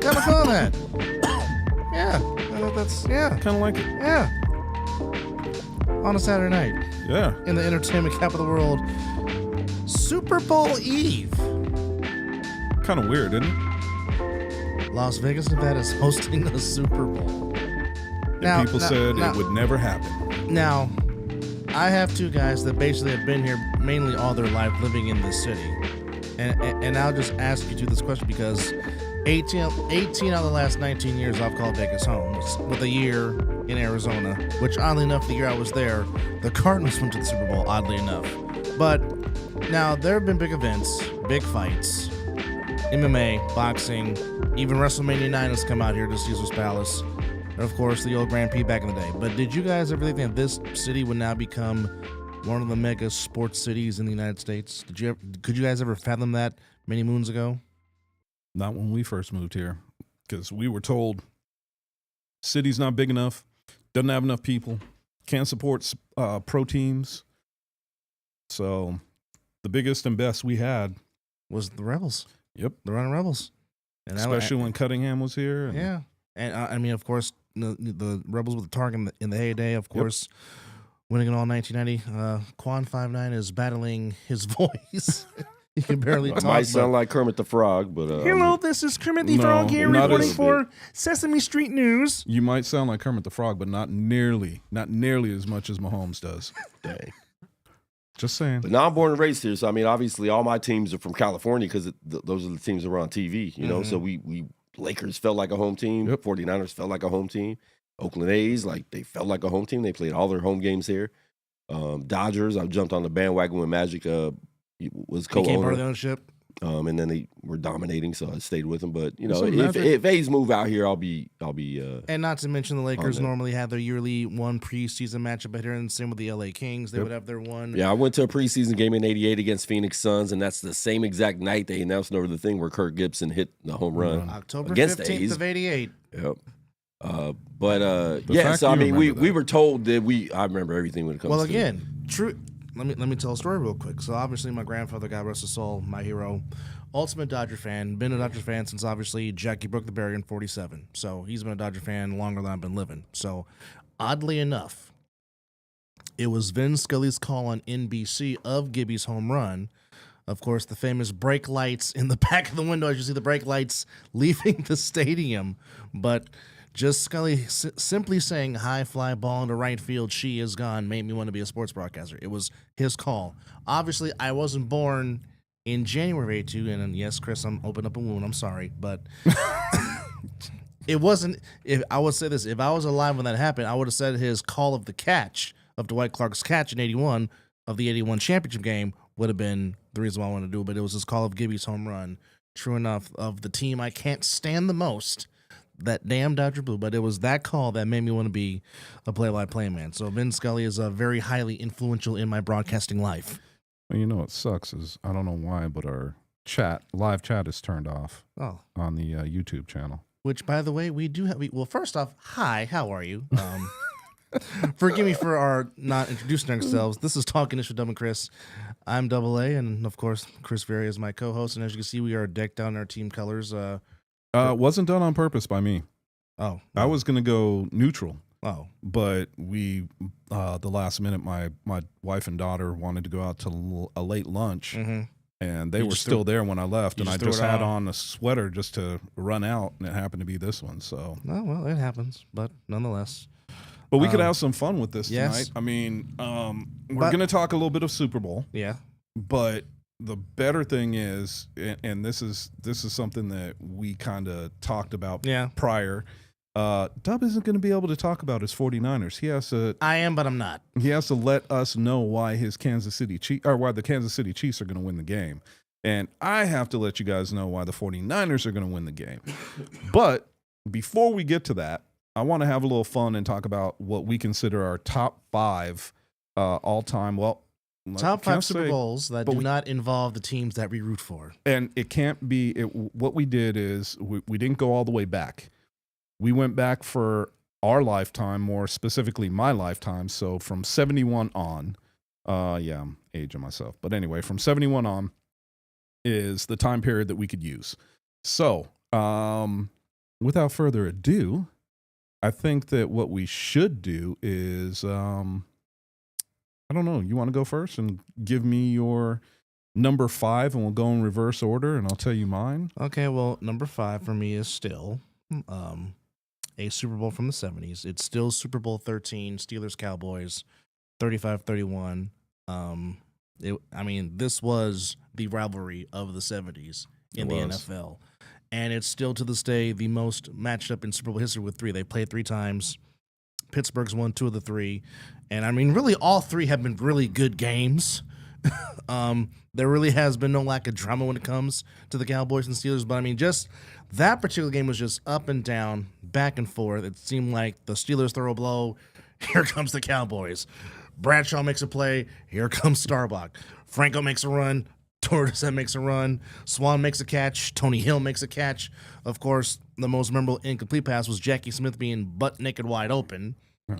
kind of fun that. Yeah, that's Kind of like it. yeah. On a Saturday night Yeah. in the entertainment capital of the world, Super Bowl Eve. Kind of weird, isn't it? Las Vegas, Nevada is hosting a Super Bowl. And people said it would never happen. Now, I have two guys that basically have been here mainly all their life living in this city. And I'll just ask you this question because 18 out of the last 19 years I've called Vegas home, with a year in Arizona, which oddly enough, the year I was there, the Cardinals went to the Super Bowl, oddly enough. But now there have been big events, big fights, MMA, boxing, even WrestleMania 9 has come out here to Caesar's Palace. And of course, the old Grand Prix back in the day. But did you guys ever think that this city would now become one of the mega sports cities in the United States? Could you guys ever fathom that many moons ago? Not when we first moved here, because we were told city's not big enough, doesn't have enough people, can't support pro teams. So the biggest and best we had was the Rebels. Yep. The Running Rebels. And especially when Cunningham was here. And, yeah. And I mean, of course, the Rebels with the Talkin in the heyday, of course, winning it all in 1990. Quan 5'9" is battling his voice. He can barely talk. It might sound like Kermit the Frog, but... Hello, this is Kermit the Frog here reporting for Sesame Street News. You might sound like Kermit the Frog, but not nearly as much as Mahomes does. Dang. Just saying. But now I'm born and raised here, so I mean, obviously, all my teams are from California because those are the teams that were on TV, you know? So we Lakers felt like a home team. 49ers felt like a home team. Oakland A's, like, they felt like a home team. They played all their home games here. Dodgers, I jumped on the bandwagon when Magic was co-owner. Became part of the ownership. And then they were dominating, so I stayed with them. But, you know, if A's move out here, I'll be. And not to mention the Lakers normally have their yearly one preseason matchup here, and same with the LA Kings. They would have their one. Yeah, I went to a preseason game in '88 against Phoenix Suns, and that's the same exact night they announced over the thing where Kirk Gibson hit the home run. October against 15th the A's. of '88. Yep. Yeah, so I mean, we were told that I remember everything when it comes to. Well, again, true. Let me tell a story real quick. So obviously my grandfather, God rest his soul, my hero, ultimate Dodger fan, been a Dodger fan since obviously Jackie broke the barrier in 47. So he's been a Dodger fan longer than I've been living. So oddly enough, it was Vin Scully's call on NBC of Gibby's home run. Of course, the famous brake lights in the back of the window as you see the brake lights leaving the stadium. But just Scully simply saying, high fly ball into right field, she is gone, made me want to be a sports broadcaster. It was his call. Obviously, I wasn't born in January of 82, and yes, Chris, I'm opening up a wound. I'm sorry, but it wasn't. If I would say this, if I was alive when that happened, I would have said his call of the catch of Dwight Clark's catch in 81 of the 81 championship game would have been the reason why I wanted to do it, but it was his call of Gibby's home run. True enough, of the team I can't stand the most, that damn Dodger Blue, but it was that call that made me want to be a play-by-play man. So Vin Scully is very highly influential in my broadcasting life. Well, you know what sucks is, I don't know why, but our live chat is turned off on the YouTube channel. Which, by the way, we do have. Well, first off, hi, how are you? Forgive me for our not introducing ourselves. This is Talkin with Dumb and Chris. I'm Double A, and of course, Chris Berry is my co-host. And as you can see, we are decked out in our team colors. Wasn't done on purpose by me. Oh, I was gonna go neutral. Oh, but we the last minute, my wife and daughter wanted to go out to a late lunch, and they were still there when I left, and I just had on a sweater just to run out, and it happened to be this one. So, oh well, it happens, but nonetheless. But we could have some fun with this yes. tonight. I mean, we're gonna talk a little bit of Super Bowl. Yeah, but the better thing is, and this is something that we kind of talked about prior. Dub isn't going to be able to talk about his 49ers. He has to. I am, but I'm not. He has to let us know why why the Kansas City Chiefs are going to win the game, and I have to let you guys know why the 49ers are going to win the game. But before we get to that, I want to have a little fun and talk about what we consider our top 5 all-time. Well. Top 5 Super Bowls that do not involve the teams that we root for. And it can't be, what we did is we didn't go all the way back. We went back for our lifetime, more specifically my lifetime. So from 71 on, I'm aging myself. But anyway, from 71 on is the time period that we could use. So without further ado, I think that what we should do is, I don't know, you want to go first and give me your number 5 and we'll go in reverse order and I'll tell you mine. Okay, well, number 5 for me is still a Super Bowl from the 70s. It's still Super Bowl 13, Steelers-Cowboys, 35-31. This was the rivalry of the 70s in the NFL. And it's still to this day the most matched up in Super Bowl history with 3. They played 3 times. Pittsburgh's won 2 of the 3. And really all 3 have been really good games. There really has been no lack of drama when it comes to the Cowboys and Steelers. But just that particular game was just up and down, back and forth. It seemed like the Steelers throw a blow. Here comes the Cowboys. Bradshaw makes a play. Here comes Starbuck. Franco makes a run. Torres makes a run. Swan makes a catch. Tony Hill makes a catch. Of course, the most memorable incomplete pass was Jackie Smith being butt naked wide open.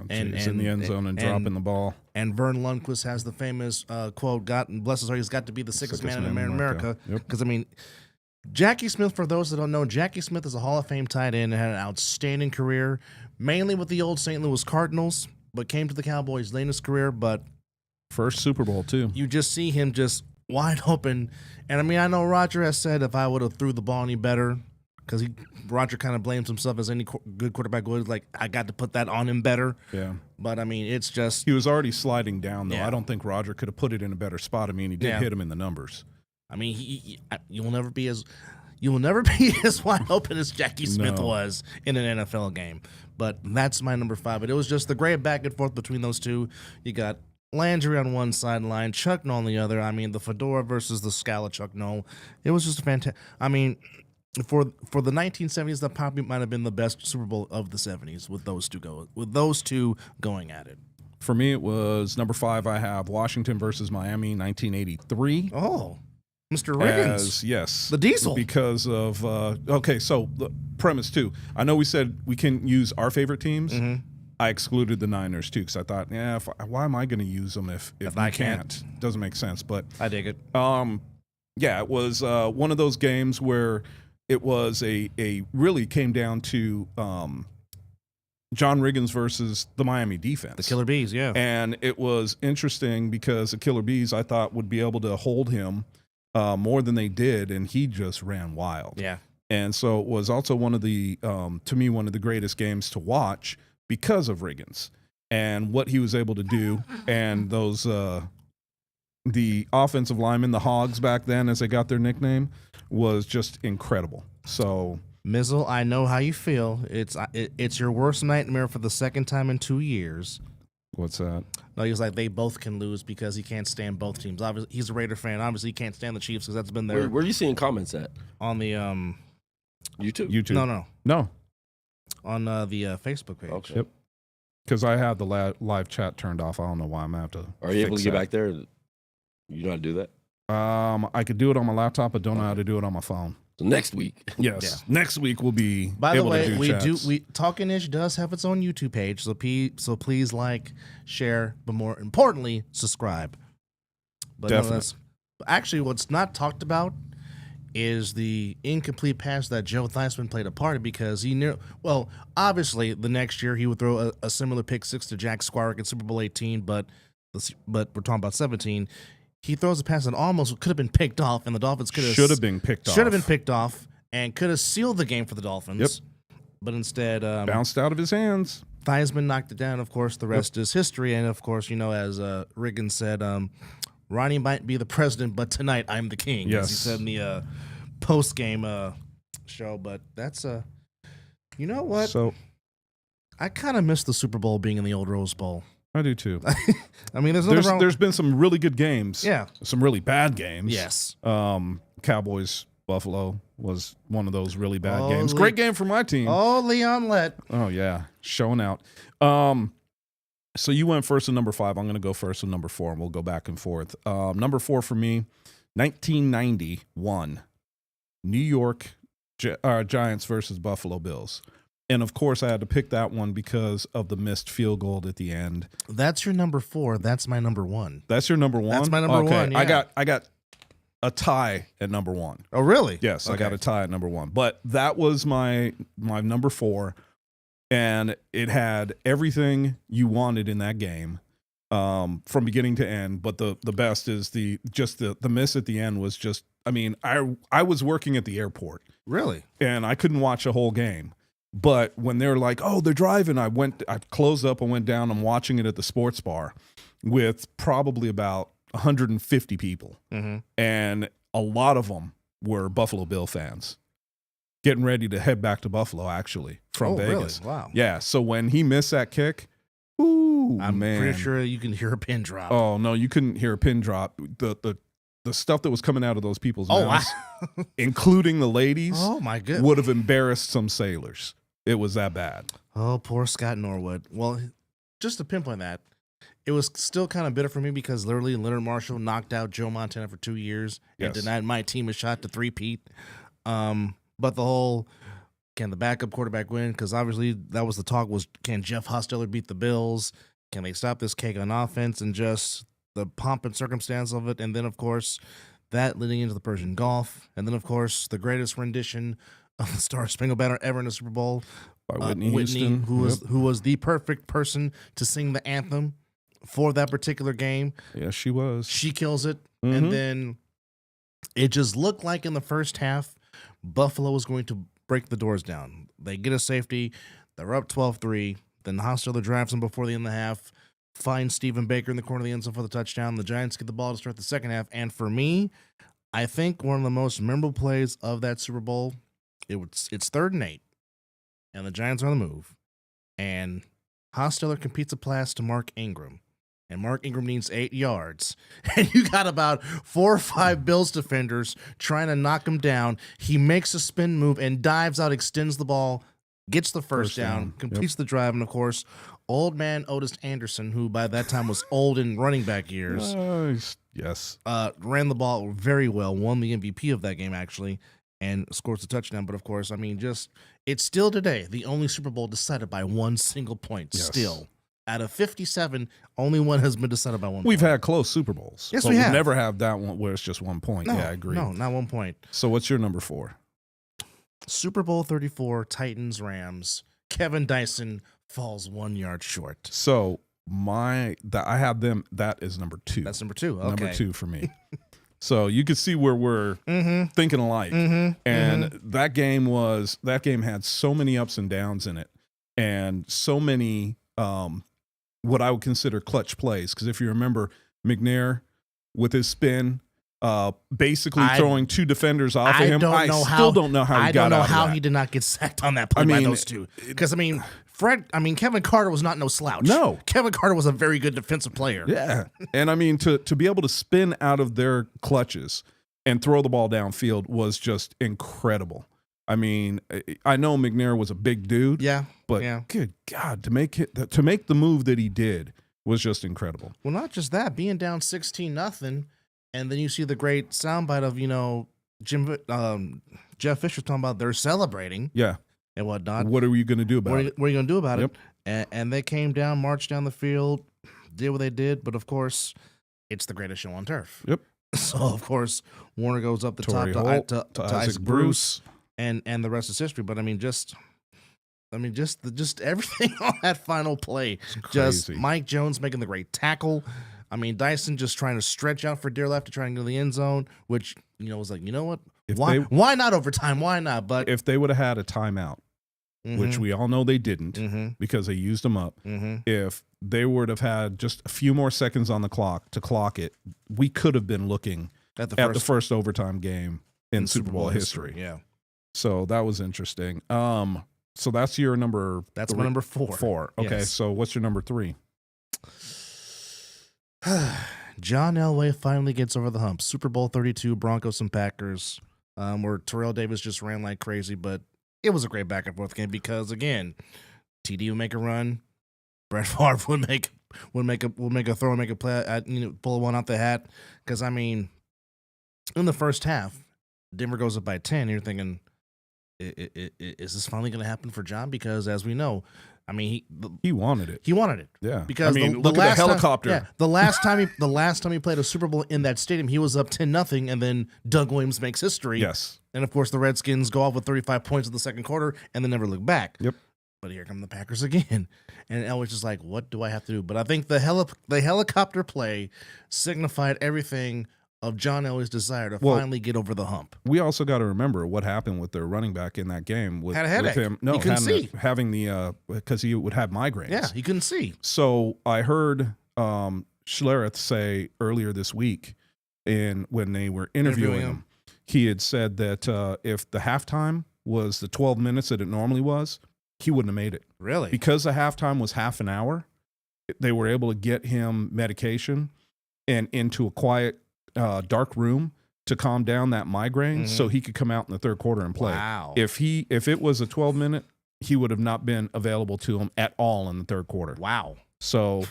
And in the end zone and dropping the ball. And Vern Lundquist has the famous quote, God bless his heart, he's got to be the sickest man in America. Because, Jackie Smith, for those that don't know, Jackie Smith is a Hall of Fame tight end and had an outstanding career, mainly with the old St. Louis Cardinals, but came to the Cowboys late in his career. But first Super Bowl, too. You just see him just wide open. And, I know Roger has said if I would have threw the ball any better, because Roger kind of blames himself as any good quarterback would. Like, I got to put that on him better. Yeah. But, it's just... He was already sliding down, though. Yeah. I don't think Roger could have put it in a better spot. He did hit him in the numbers. You will never be as wide open as Jackie Smith was in an NFL game. But that's my number 5. But it was just the great back and forth between those two. You got Landry on one sideline, Chuck Noll on the other. The fedora versus the scowl of Chuck Noll. It was just a fantastic... For the 1970s, that probably might have been the best Super Bowl of the 70s with those two going at it. For me, it was number 5. I have Washington versus Miami, 1983. Oh, Mr. Riggins. Yes. The Diesel. Because of, so the premise, too. I know we said we can use our favorite teams. Mm-hmm. I excluded the Niners, too, because I thought, why am I going to use them if I can't? Doesn't make sense, but... I dig it. It was one of those games where... It was a really came down to John Riggins versus the Miami defense. The Killer Bees, yeah. And it was interesting because the Killer Bees, I thought, would be able to hold him more than they did, and he just ran wild. Yeah. And so it was also one of the, to me, one of the greatest games to watch because of Riggins and what he was able to do. And those, the offensive linemen, the Hogs back then, as they got their nickname, was just incredible. So, Mizzle, I know how you feel. It's your worst nightmare for the second time in 2 years. What's that? No, he was like, they both can lose because he can't stand both teams. Obviously, he's a Raider fan. Obviously, he can't stand the Chiefs because that's been there. Where are you seeing comments at? On the YouTube. No. On the Facebook page. Okay. Yep. Because I have the live chat turned off. I don't know why I'm gonna have to. Are you able to get back there? You know how to do that? I could do it on my laptop, but don't know how to do it on my phone. So next week. Yes. Yeah. Next week we'll be By able the way, to do chats. Talkin does have its own YouTube page, so please like, share, but more importantly, subscribe. But Definitely. Actually, what's not talked about is the incomplete pass that Joe Theismann played a part in because obviously the next year he would throw a similar pick 6 to Jack Squarick in Super Bowl 18, but we're talking about 17. He throws a pass that almost could have been picked off, and the Dolphins should have been picked off and could have sealed the game for the Dolphins. Yep. But instead, bounced out of his hands. Theismann knocked it down. Of course, the rest is history. And of course, as Riggins said, Ronnie might be the president, but tonight I'm the king. Yes. As he said in the post game show. But that's you know what? So I kind of miss the Super Bowl being in the old Rose Bowl. I do too. There's been some really good games. Yeah. Some really bad games. Yes. Cowboys Buffalo was one of those really bad games. Great game for my team. Oh, Leon Lett. Oh yeah, showing out. So you went first with number 5. I'm going to go first with number 4, and we'll go back and forth. Number 4 for me, 1991, New York Giants versus Buffalo Bills. And, of course, I had to pick that one because of the missed field goal at the end. That's your number 4. That's my number 1. That's your number 1? That's my number 1, yeah. I got a tie at number 1. Oh, really? Yes, I got Okay. a tie at number 1. But that was my number 4, and it had everything you wanted in that game from beginning to end. But the best is the miss at the end was just. I mean, I was working at the airport. Really? And I couldn't watch a whole game. But when they're like, oh, they're driving, I closed up and went down. I'm watching it at the sports bar with probably about 150 people. Mm-hmm. And a lot of them were Buffalo Bill fans getting ready to head back to Buffalo, actually, from Vegas. Really? Wow. Yeah. So when he missed that kick, ooh, I'm man. pretty sure you can hear a pin drop. Oh, no, you couldn't hear a pin drop. The stuff that was coming out of those people's mouths, including the ladies, Oh, my goodness. would have embarrassed some sailors. It was that bad. Oh, poor Scott Norwood. Well, just to pinpoint that, it was still kind of bitter for me because literally Leonard Marshall knocked out Joe Montana for 2 years and Yes. denied my team a shot to three-peat. But the whole, can the backup quarterback win? Because obviously that was the talk was, can Jeff Hostetler beat the Bills? Can they stop this cake on offense? And just the pomp and circumstance of it. And then, of course, that leading into the Persian Gulf. And then, of course, the greatest rendition of the Star Spangled Banner ever in the Super Bowl. By Whitney Houston. who was the perfect person to sing the anthem for that particular game. Yes, she was. She kills it. Mhm. And then it just looked like in the first half, Buffalo was going to break the doors down. They get a safety. They're up 12-3. Then Hostetler drives them before the end of the half. Finds Stephen Baker in the corner of the end zone for the touchdown. The Giants get the ball to start the second half. And for me, I think one of the most memorable plays of that Super Bowl, it's 3rd and 8. And the Giants are on the move. And Hostetler competes a pass to Mark Ingram. And Mark Ingram needs 8 yards. And you got about 4 or 5 Bills defenders trying to knock him down. He makes a spin move and dives out, extends the ball, gets the first down, completes the drive. And, of course, old man Otis Anderson, who by that time was old in running back years, Yes. ran the ball very well, won the MVP of that game, actually, and scores a touchdown. But, of course, I mean, it's still today the only Super Bowl decided by one single point. Yes. Still. Out of 57, only one has been decided by one We've point. had close Super Bowls. Yes, but we we've have. never had that one where it's just 1 point. No, Yeah, I agree. No, not 1 point. So what's your number 4? Super Bowl 34, Titans-Rams. Kevin Dyson falls 1 yard short. So I have them. That is number 2. That's number 2. Okay. Number 2 for me. So you can see where we're thinking alike. And that game had so many ups and downs in it, and so many what I would consider clutch plays. Because if you remember, McNair with his spin, basically throwing 2 defenders off of him. I still don't know how he got out of that. I don't know how he did not get sacked on that play by those 2. Because Kevin Carter was not no slouch. No. Kevin Carter was a very good defensive player. Yeah. And I mean, to be able to spin out of their clutches and throw the ball downfield was just incredible. I mean, I know McNair was a big dude. Yeah. But good God, to make the move that he did was just incredible. Well, not just that, being down 16-0, and then you see the great soundbite of, Jeff Fisher talking about they're celebrating. Yeah. And whatnot. What are you going to do about it? What are you going to do about Yep. it? And they came down, marched down the field, did what they did. But, of course, it's the greatest show on turf. Yep. So, of course, Warner goes up the Torrey top Holt, to Isaac Bruce, and the rest is history. But, just everything on that final play. Just crazy. Mike Jones making the great tackle. Dyson just trying to stretch out for dear life to try and get to the end zone, which, was like, you know what? Why not overtime? Why not? But if they would have had a timeout, which we all know they didn't because they used them up, if they would have had just a few more seconds on the clock to clock it, we could have been looking at the first overtime game in Super Bowl history. Yeah. So that was interesting. So that's your number. That's my number 4. 4. Okay. Yes. So what's your number 3? John Elway finally gets over the hump. Super Bowl 32, Broncos and Packers, where Terrell Davis just ran like crazy, but it was a great back and forth game because, again, TD would make a run, Brett Favre would make a throw and make a play, pull one out the hat. Because, in the first half, Denver goes up by 10. And you're thinking, is this finally going to happen for John? Because as we know, I mean, He wanted it. he wanted it. Yeah. Because I mean, the look at last the helicopter. Time, the last time he played a Super Bowl in that stadium, he was up 10-0, and then Doug Williams makes history. Yes. And of course, the Redskins go off with 35 points in the second quarter, and then never look back. Yep. But here come the Packers again, and Elway's just like, "What do I have to do?" But I think the helicopter play signified everything of John Elway's desire to finally get over the hump. We also got to remember what happened with their running back in that game with, Had a headache. with him. No, He couldn't see. having the because he would have migraines. Yeah, he couldn't see. So I heard Schlereth say earlier this week, when they were interviewing him, he had said that if the halftime was the 12 minutes that it normally was, he wouldn't have made it. Really? Because the halftime was half an hour, they were able to get him medication and into a quiet, dark room to calm down that migraine so he could come out in the third quarter and play. Wow. If it was a 12-minute, he would have not been available to him at all in the third quarter. Wow. So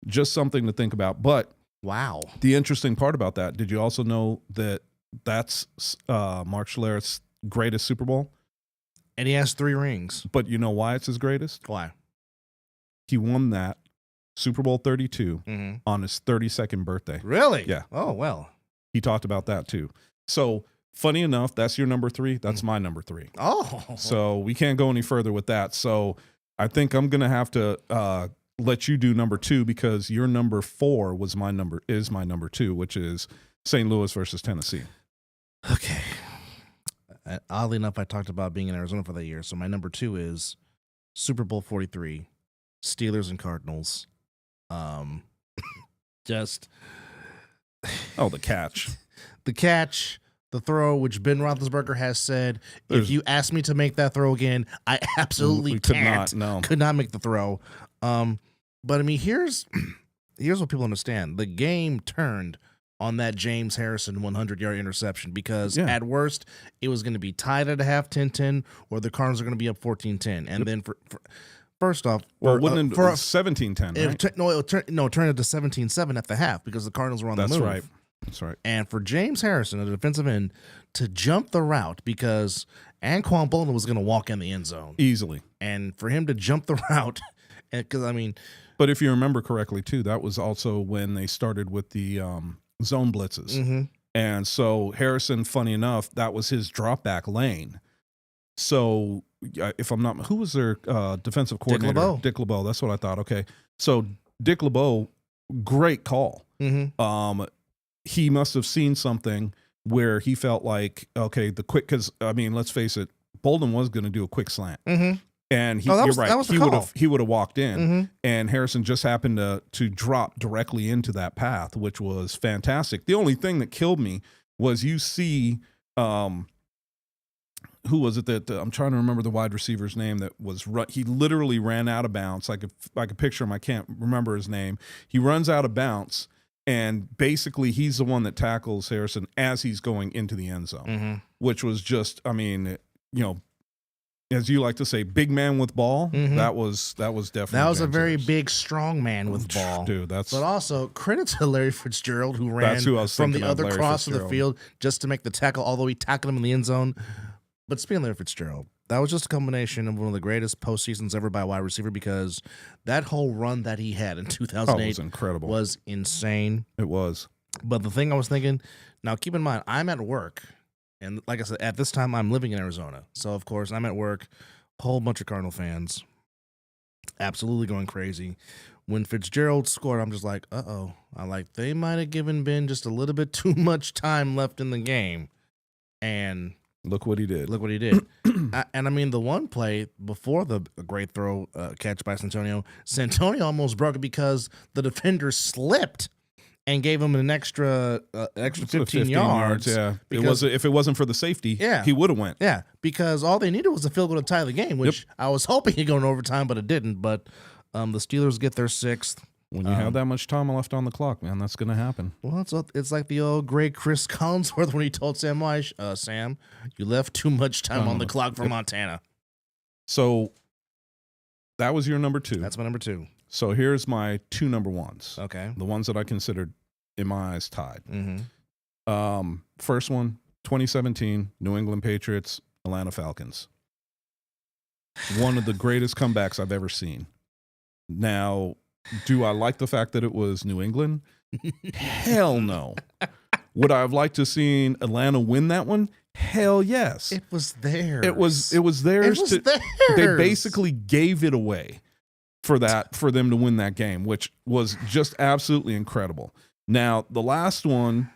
just something to think about. But wow. The interesting part about that, did you also know that that's Mark Schlereth's greatest Super Bowl? And he has 3 rings. But you know why it's his greatest? Why? He won that Super Bowl 32 on his 32nd birthday. Really? Yeah. Oh, well. He talked about that too. So funny enough, that's your number 3. That's my number 3. Oh. So we can't go any further with that. So I think I'm going to have to let you do number 2 because your number 4 is my number 2, which is St. Louis versus Tennessee. Okay. Oddly enough, I talked about being in Arizona for that year. So my number 2 is Super Bowl 43, Steelers and Cardinals. Just the catch. The catch, the throw, which Ben Roethlisberger has said, if you ask me to make that throw again, I absolutely can't. Could not make the throw. But I mean, here's what people understand. The game turned on that James Harrison 100-yard interception because at worst, it was going to be tied at a half 10-10 or the Cardinals are going to be up 14-10. And then first off, wouldn't it 17-10, right? It turned into 17-7 at the half because the Cardinals were on the move. That's right. And for James Harrison, a defensive end, to jump the route because Anquan Bolden was going to walk in the end zone. Easily. And for him to jump the route, because I mean. But if you remember correctly, too, that was also when they started with the zone blitzes. And so Harrison, funny enough, that was his drop back lane. So if I'm not, who was their defensive coordinator? Dick LeBeau. That's what I thought. Okay. So Dick LeBeau, great call. He must have seen something where he felt like, okay, because I mean, let's face it, Bolden was going to do a quick slant. And you're right. He would have walked in, and Harrison just happened to drop directly into that path, which was fantastic. The only thing that killed me was you see, who was it that I'm trying to remember the wide receiver's name that was he literally ran out of bounds. I could picture him. I can't remember his name. He runs out of bounds, and basically he's the one that tackles Harrison as he's going into the end zone, which was just, I mean, as you like to say, big man with ball. That was definitely a very big, strong man with ball, dude. But also credit to Larry Fitzgerald who ran from the other cross of the field just to make the tackle, although he tackled him in the end zone. But speaking of Larry Fitzgerald, that was just a combination of one of the greatest postseasons ever by a wide receiver because that whole run that he had in 2008 was incredible, was insane. It was. But the thing I was thinking, now keep in mind, I'm at work. And like I said, at this time, I'm living in Arizona. So, of course, I'm at work, whole bunch of Cardinal fans, absolutely going crazy. When Fitzgerald scored, I'm just like, uh-oh. They might have given Ben just a little bit too much time left in the game. And look what he did. And I mean, the one play before the great throw catch by Santonio almost broke it because the defender slipped and gave him an extra 15 yards. Yeah, if it wasn't for the safety, he would have went. Yeah, because all they needed was a field goal to tie the game, which I was hoping he'd go in overtime, but it didn't. But the Steelers get their 6th. When you have that much time left on the clock, man, that's going to happen. Well, it's like the old great Chris Collinsworth when he told Sam Weish, Sam, you left too much time on the clock for Montana. So that was your number 2. That's my number 2. So here's my 2 number 1s. Okay. The ones that I considered, in my eyes, tied. First one, 2017, New England Patriots, Atlanta Falcons. One of the greatest comebacks I've ever seen. Now, do I like the fact that it was New England? Hell no. Would I have liked to seen Atlanta win that one? Hell yes. It was theirs. It was theirs. It was theirs. They basically gave it away for them to win that game, which was just absolutely incredible. Now, the last one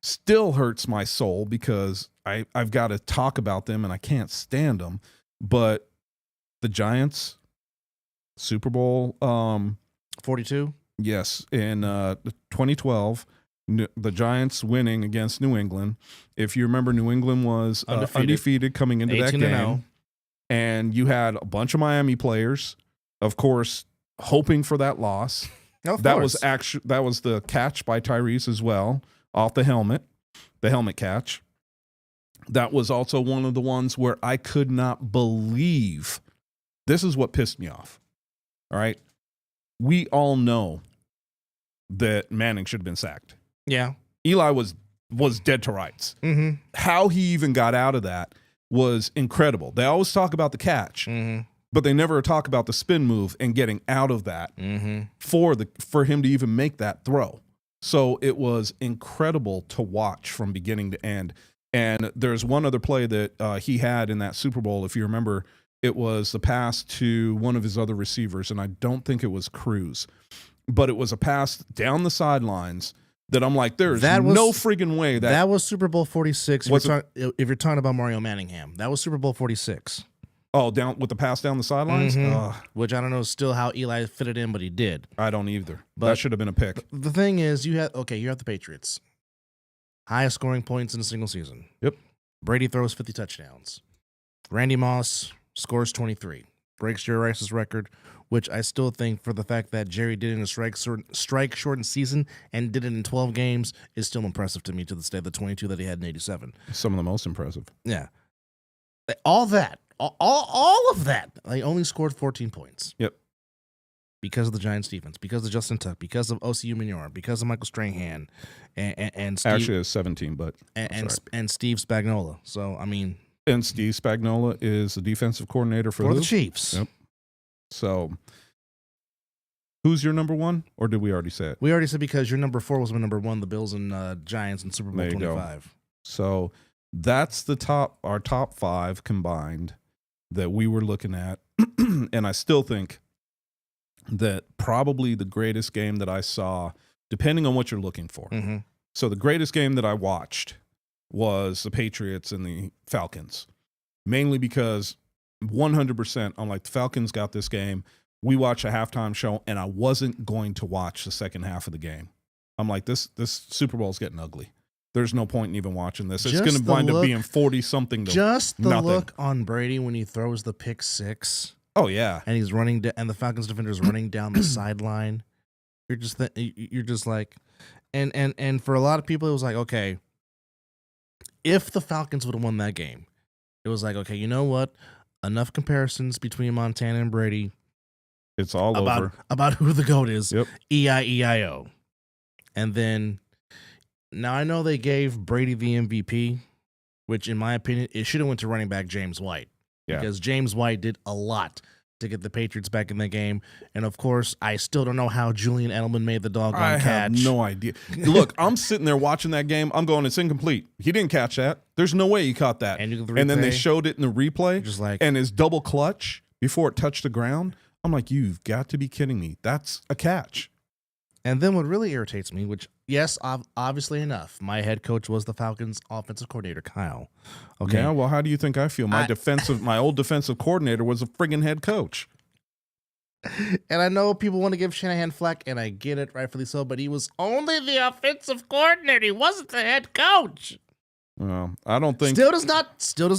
still hurts my soul because I've got to talk about them and I can't stand them. But the Giants, Super Bowl 42? Yes, in 2012, the Giants winning against New England. If you remember, New England was undefeated coming into that game. And you had a bunch of Miami players, of course, hoping for that loss. That was the catch by Tyrese as well, off the helmet catch. That was also one of the ones where I could not believe. This is what pissed me off. All right. We all know that Manning should have been sacked. Yeah. Eli was dead to rights. Mm-hmm. How he even got out of that was incredible. They always talk about the catch, but they never talk about the spin move and getting out of that for him to even make that throw. So it was incredible to watch from beginning to end. And there's one other play that he had in that Super Bowl, if you remember. It was the pass to one of his other receivers, and I don't think it was Cruz, but it was a pass down the sidelines that I'm like, there's no friggin' way that was Super Bowl 46. If you're talking about Mario Manningham, that was Super Bowl 46. Oh, down with the pass down the sidelines, Which I don't know still how Eli fit it in, but he did. I don't either. But that should have been a pick. The thing is, you have the Patriots, highest scoring points in a single season. Yep. Brady throws 50 touchdowns. Randy Moss scores 23, breaks Jerry Rice's record, which I still think for the fact that Jerry did it in a strike-shortened season and did it in 12 games is still impressive to me to this day, the 22 that he had in 87. Some of the most impressive. Yeah. All that, all of that, they only scored 14 points. Yep. Because of the Giants defense, because of Justin Tuck, because of OCU Minor, because of Michael Strahan, and Steve, actually it's 17, but and Steve Spagnuolo. So, I mean... And Steve Spagnuolo is the defensive coordinator for the Chiefs. Yep. So, who's your number one? Or did we already say it? We already said because your number 4 was my number 1, the Bills and Giants in Super Bowl 25. So, that's our top 5 combined that we were looking at. And I still think that probably the greatest game that I saw, depending on what you're looking for. Mm-hmm. So, the greatest game that I watched was the Patriots and the Falcons, mainly because 100% I'm like, the Falcons got this game. We watched a halftime show, and I wasn't going to watch the second half of the game. I'm like, this Super Bowl is getting ugly. There's no point in even watching this. It's going to wind up being 40-something to just the nothing. Look on Brady when he throws the pick 6. Oh, yeah. And he's running, and the Falcons defender is running down the sideline. You're just like, and for a lot of people, it was like, okay, if the Falcons would have won that game, it was like, okay, you know what? Enough comparisons between Montana and Brady. It's all over. About who the GOAT is. Yep. E-I-E-I-O. And then, now I know they gave Brady the MVP, which in my opinion, it should have went to running back James White. Yeah. Because James White did a lot to get the Patriots back in the game. And of course, I still don't know how Julian Edelman made the doggone catch. I have no idea. Look, I'm sitting there watching that game. I'm going, it's incomplete. He didn't catch that. There's no way he caught that. And then they showed it in the replay. Just like, and his double clutch before it touched the ground. I'm like, you've got to be kidding me. That's a catch. And then what really irritates me, which, yes, obviously enough, my head coach was the Falcons' offensive coordinator, Kyle. Okay. Yeah, well, how do you think I feel? My old defensive coordinator was a friggin' head coach. And I know people want to give Shanahan flack, and I get it, rightfully so, but he was only the offensive coordinator. He wasn't the head coach. Well, I don't think still does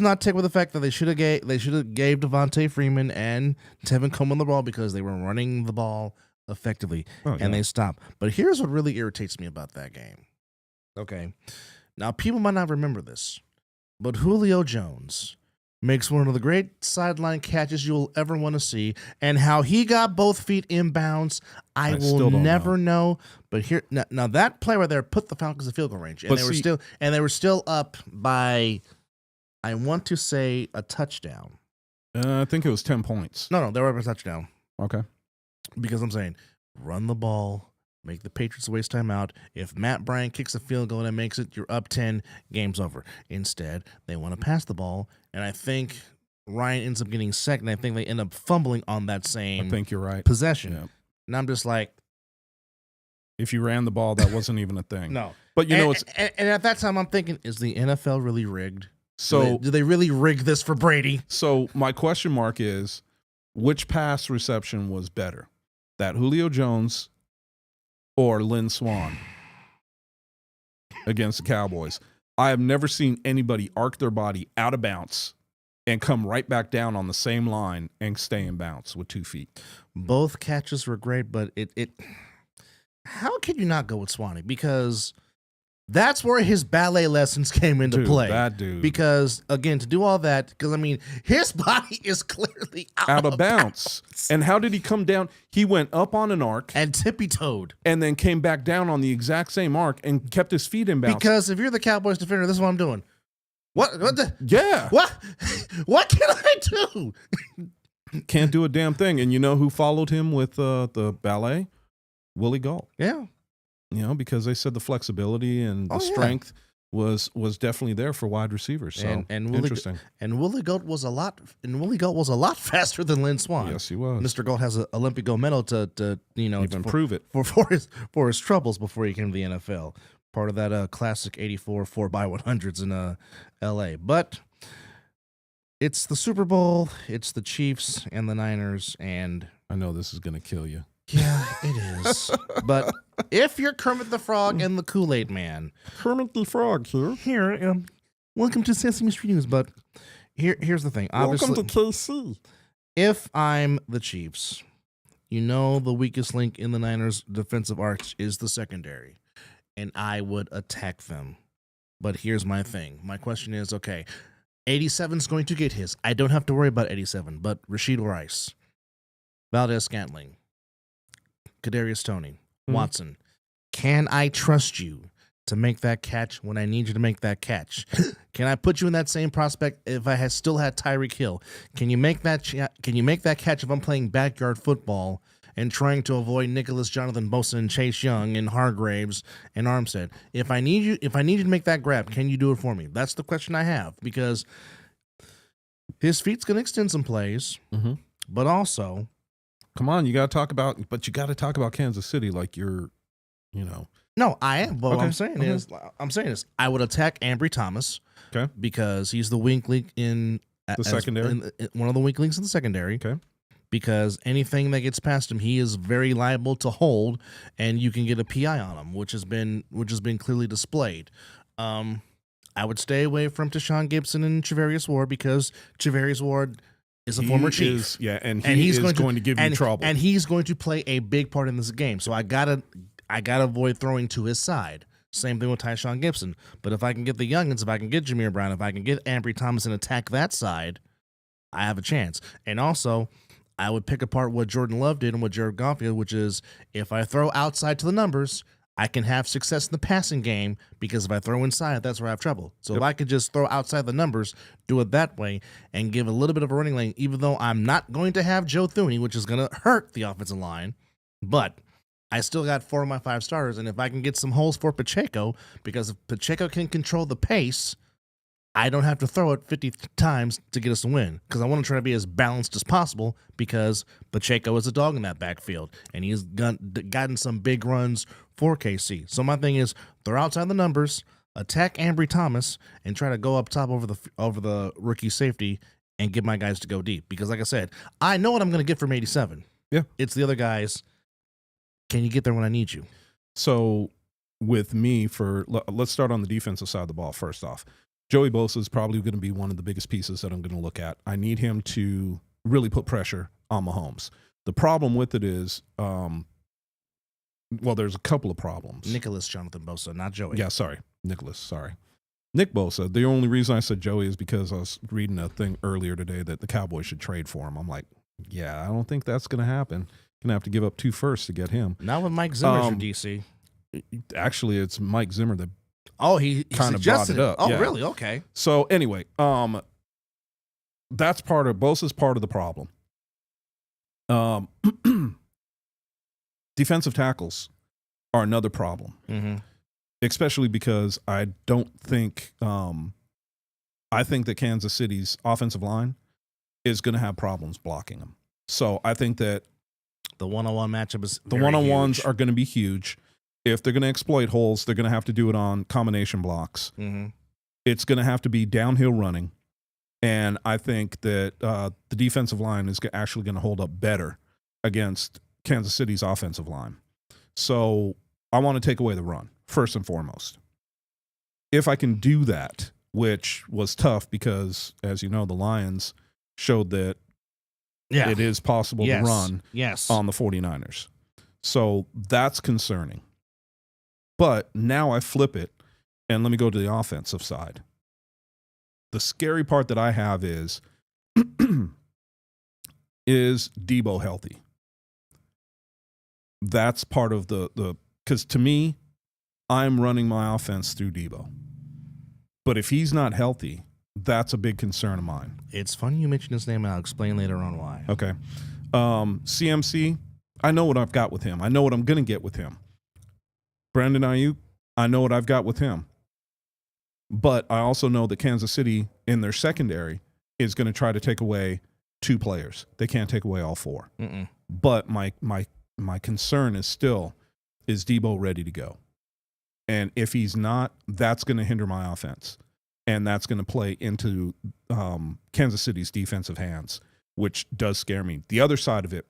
not take with the fact that they should have gave Devontae Freeman and Tevin Coleman the ball because they were running the ball effectively, and they stopped. But here's what really irritates me about that game. Okay, now people might not remember this, but Julio Jones makes one of the great sideline catches you'll ever want to see, and how he got both feet inbounds, I will never know. But here, now that play right there put the Falcons in field goal range, and they were still up by, I want to say, a touchdown. I think it was 10 points. No, they were up a touchdown. Okay. Because I'm saying, run the ball, make the Patriots waste time out. If Matt Bryant kicks a field goal and makes it, you're up 10, game's over. Instead, they want to pass the ball, and I think Ryan ends up getting second. I think they end up fumbling on that same I think you're right. possession. Yeah. And I'm just like, If you ran the ball, that wasn't even a thing. no. But you know, and at that time, I'm thinking, is the NFL really rigged? so Do they really rig this for Brady? So my question mark is, which pass reception was better? That Julio Jones or Lynn Swann against the Cowboys? I have never seen anybody arc their body out of bounds and come right back down on the same line and stay in bounds with 2 feet. Both catches were great, but it how can you not go with Swanee? Because that's where his ballet lessons came into play. That dude. Because, again, to do all that, because, I mean, his body is clearly out of bounds. And how did he come down? He went up on an arc. And tippy-toed. And then came back down on the exact same arc and kept his feet in bounds. Because if you're the Cowboys defender, this is what I'm doing. What the? Yeah. What can I do? Can't do a damn thing. And you know who followed him with the ballet? Willie Galt. Yeah. You know, because they said the flexibility and the strength was definitely there for wide receivers. So and Willie, interesting. And Willie Galt was a lot faster than Lynn Swann. Yes, he was. Mr. Galt has an Olympic gold medal to even prove it for his troubles before he came to the NFL. Part of that classic 84 4x100s in L.A. But it's the Super Bowl. It's the Chiefs and the Niners, and I know this is going to kill you. Yeah, it is. But if you're Kermit the Frog and the Kool-Aid Man, Kermit the Frog here, welcome to Sesame Street News. But here's the thing. Obviously, welcome to KC. If I'm the Chiefs, you know the weakest link in the Niners' defensive arch is the secondary, and I would attack them. But here's my thing. My question is, okay, 87's going to get his. I don't have to worry about 87, but Rashid Rice, Valdez-Scantling, Kadarius Toney, Watson, can I trust you to make that catch when I need you to make that catch? Can I put you in that same prospect if I still had Tyreek Hill? Can you make that catch if I'm playing backyard football and trying to avoid Nicholas, Jonathan Bosa, and Chase Young and Hargraves and Armstead? If I need you to make that grab, can you do it for me? That's the question I have, because his feet's going to extend some plays, but also, come on, you got to talk about Kansas City like you're, you know. No, I am. But okay. what I'm saying is, I would attack Ambry Thomas, okay, because he's the weak link in the secondary, one of the weak links in the secondary, okay. Because anything that gets past him, he is very liable to hold, and you can get a PI on him, which has been clearly displayed. I would stay away from Tashawn Gibson and Trevarius Ward, because Trevarius Ward is a former Chief. And he's going to give you trouble. And he's going to play a big part in this game. So I gotta avoid throwing to his side. Same thing with Tyshawn Gibson. But if I can get the youngins, if I can get Jameer Brown, if I can get Ambry Thomas and attack that side, I have a chance. And also, I would pick apart what Jordan Love did and what Jared Goff did, which is, if I throw outside to the numbers, I can have success in the passing game, because if I throw inside, that's where I have trouble. So if I could just throw outside the numbers, do it that way, and give a little bit of a running lane, even though I'm not going to have Joe Thuney, which is going to hurt the offensive line, but I still got 4 of my 5 starters, and if I can get some holes for Pacheco, because if Pacheco can control the pace, I don't have to throw it 50 times to get us a win, because I want to try to be as balanced as possible, because Pacheco is a dog in that backfield, and he's gotten some big runs for KC. So my thing is, throw outside the numbers, attack Ambry Thomas, and try to go up top over the rookie safety and get my guys to go deep. Because like I said, I know what I'm going to get from 87. Yeah. It's the other guys. Can you get there when I need you? So with me, let's start on the defensive side of the ball first off. Joey Bosa is probably going to be one of the biggest pieces that I'm going to look at. I need him to really put pressure on Mahomes. The problem with it is, there's a couple of problems. Nicholas Jonathan Bosa, not Joey. Yeah, sorry. Nicholas, sorry. Nick Bosa. The only reason I said Joey is because I was reading a thing earlier today that the Cowboys should trade for him. I'm like, yeah, I don't think that's going to happen. Going to have to give up 2 firsts to get him. Not with Mike Zimmer's your DC. Actually, it's Mike Zimmer that he kind of brought it up. Oh, yeah. really? Okay. So anyway, that's part of Bosa's part of the problem. Defensive tackles are another problem, especially because I don't think I think that Kansas City's offensive line is going to have problems blocking them. So I think that the one-on-one matchup is the one-on-ones are going to be huge. If they're going to exploit holes, they're going to have to do it on combination blocks. It's going to have to be downhill running. And I think that the defensive line is actually going to hold up better against Kansas City's offensive line. So I want to take away the run, first and foremost. If I can do that, which was tough because, as you know, the Lions showed that it is possible to run on the 49ers. So that's concerning. But now I flip it, and let me go to the offensive side. The scary part that I have is Debo healthy? That's part of the because to me, I'm running my offense through Debo. But if he's not healthy, that's a big concern of mine. It's funny you mentioned his name, and I'll explain later on why. Okay. CMC, I know what I've got with him. I know what I'm going to get with him. Brandon Ayuk, I know what I've got with him. But I also know that Kansas City in their secondary is going to try to take away 2 players. They can't take away all 4. But my concern is still, is Debo ready to go? And if he's not, that's going to hinder my offense. And that's going to play into Kansas City's defensive hands, which does scare me. The other side of it,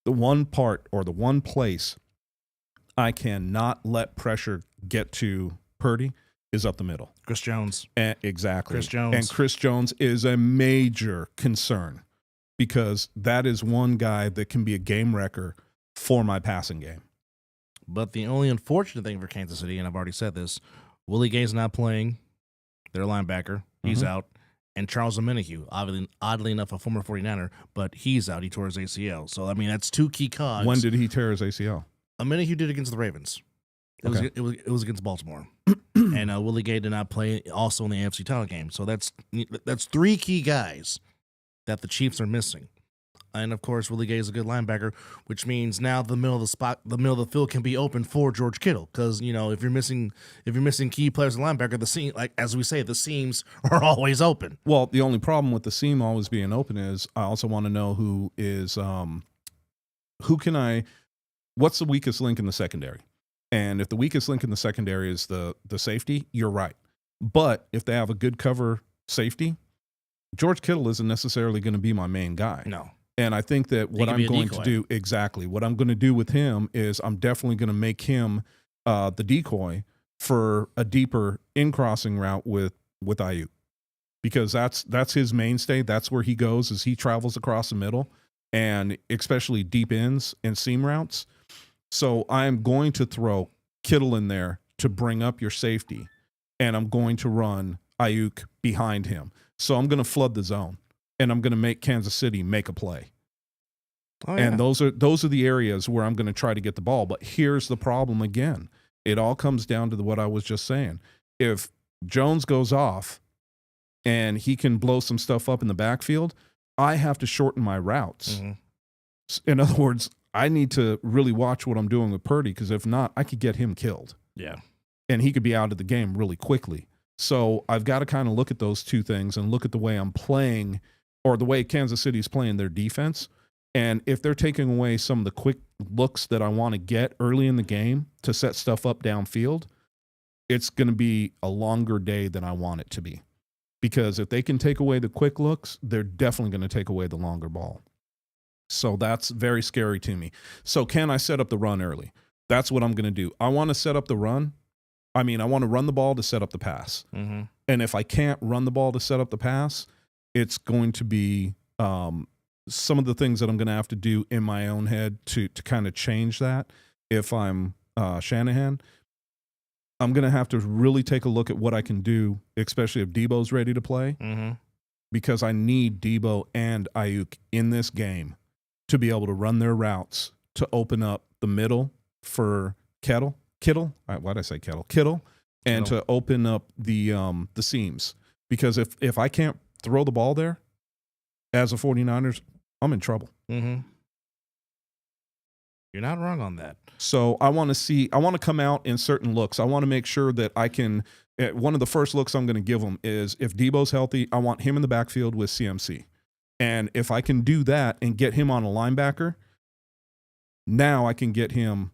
the one part or the one place I cannot let pressure get to Purdy is up the middle. Chris Jones. Exactly. Chris Jones. And Chris Jones is a major concern because that is one guy that can be a game wrecker for my passing game. But the only unfortunate thing for Kansas City, and I've already said this, Willie Gay's not playing. Their linebacker. He's out. And Charles Omenihu, oddly enough, a former 49er, but he's out. He tore his ACL. So, I mean, that's 2 key cogs. When did he tear his ACL? Omenihu did against the Ravens. It was against Baltimore. And Willie Gay did not play also in the AFC title game. So that's 3 key guys that the Chiefs are missing. And of course, Willie Gay is a good linebacker, which means now the middle of the field can be open for George Kittle. Because if you're missing key players in linebacker, the seam, like as we say, the seams are always open. Well, the only problem with the seam always being open is I also want to know what's the weakest link in the secondary. And if the weakest link in the secondary is the safety, you're right. But if they have a good cover safety, George Kittle isn't necessarily going to be my main guy. No. And I think that what I'm going to do, what I'm going to do with him is I'm definitely going to make him the decoy for a deeper in-crossing route with Ayuk. Because that's his mainstay. That's where he goes, is he travels across the middle, and especially deep ends and seam routes. So I'm going to throw Kittle in there to bring up your safety, and I'm going to run Ayuk behind him. So I'm going to flood the zone, and I'm going to make Kansas City make a play. Oh, yeah. And those are the areas where I'm going to try to get the ball. But here's the problem again. It all comes down to what I was just saying. If Jones goes off and he can blow some stuff up in the backfield, I have to shorten my routes. In other words, I need to really watch what I'm doing with Purdy, because if not, I could get him killed. Yeah. And he could be out of the game really quickly. So I've got to kind of look at those two things and look at the way I'm playing, or the way Kansas City's playing their defense. And if they're taking away some of the quick looks that I want to get early in the game to set stuff up downfield, it's going to be a longer day than I want it to be. Because if they can take away the quick looks, they're definitely going to take away the longer ball. So that's very scary to me. So can I set up the run early? That's what I'm going to do. I want to set up the run. I want to run the ball to set up the pass. And if I can't run the ball to set up the pass, it's going to be some of the things that I'm going to have to do in my own head to kind of change that. If I'm Shanahan, I'm going to have to really take a look at what I can do, especially if Debo's ready to play, because I need Debo and Ayuk in this game to be able to run their routes to open up the middle for Kittle. Why did I say Kittle? Kittle, and to open up the seams. Because if I can't throw the ball there, as a 49ers, I'm in trouble. Mm-hmm. You're not wrong on that. So I want to come out in certain looks. I want to make sure that I can, one of the first looks I'm going to give them is if Debo's healthy, I want him in the backfield with CMC. And if I can do that and get him on a linebacker, now I can get him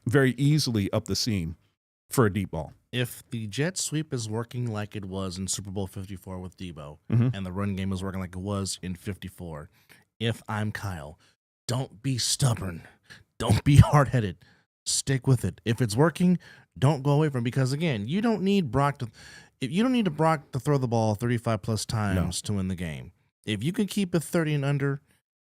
very easily up the seam for a deep ball. If the jet sweep is working like it was in Super Bowl 54 with Debo, Mm-hmm. and the run game is working like it was in 54, if I'm Kyle, don't be stubborn. Don't be hard-headed. Stick with it. If it's working, don't go away from it. Because, again, you don't need Brock to throw the ball 35-plus times to win the game. If you can keep it 30 and under,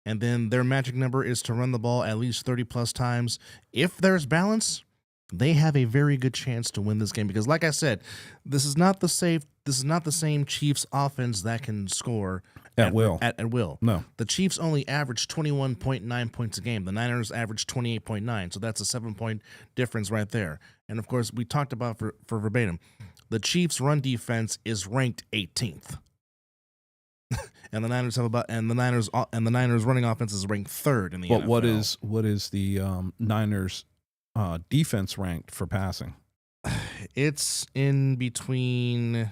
and then their magic number is to run the ball at least 30-plus times, if there's balance, they have a very good chance to win this game. Because, like I said, this is not the same Chiefs offense that can score At will. At will. No. The Chiefs only average 21.9 points a game. The Niners average 28.9. So that's a 7-point difference right there. And of course, we talked about for verbatim, the Chiefs' run defense is ranked 18th. And the Niners running offense is ranked 3rd in the NFL. But what is the Niners defense ranked for passing? It's in between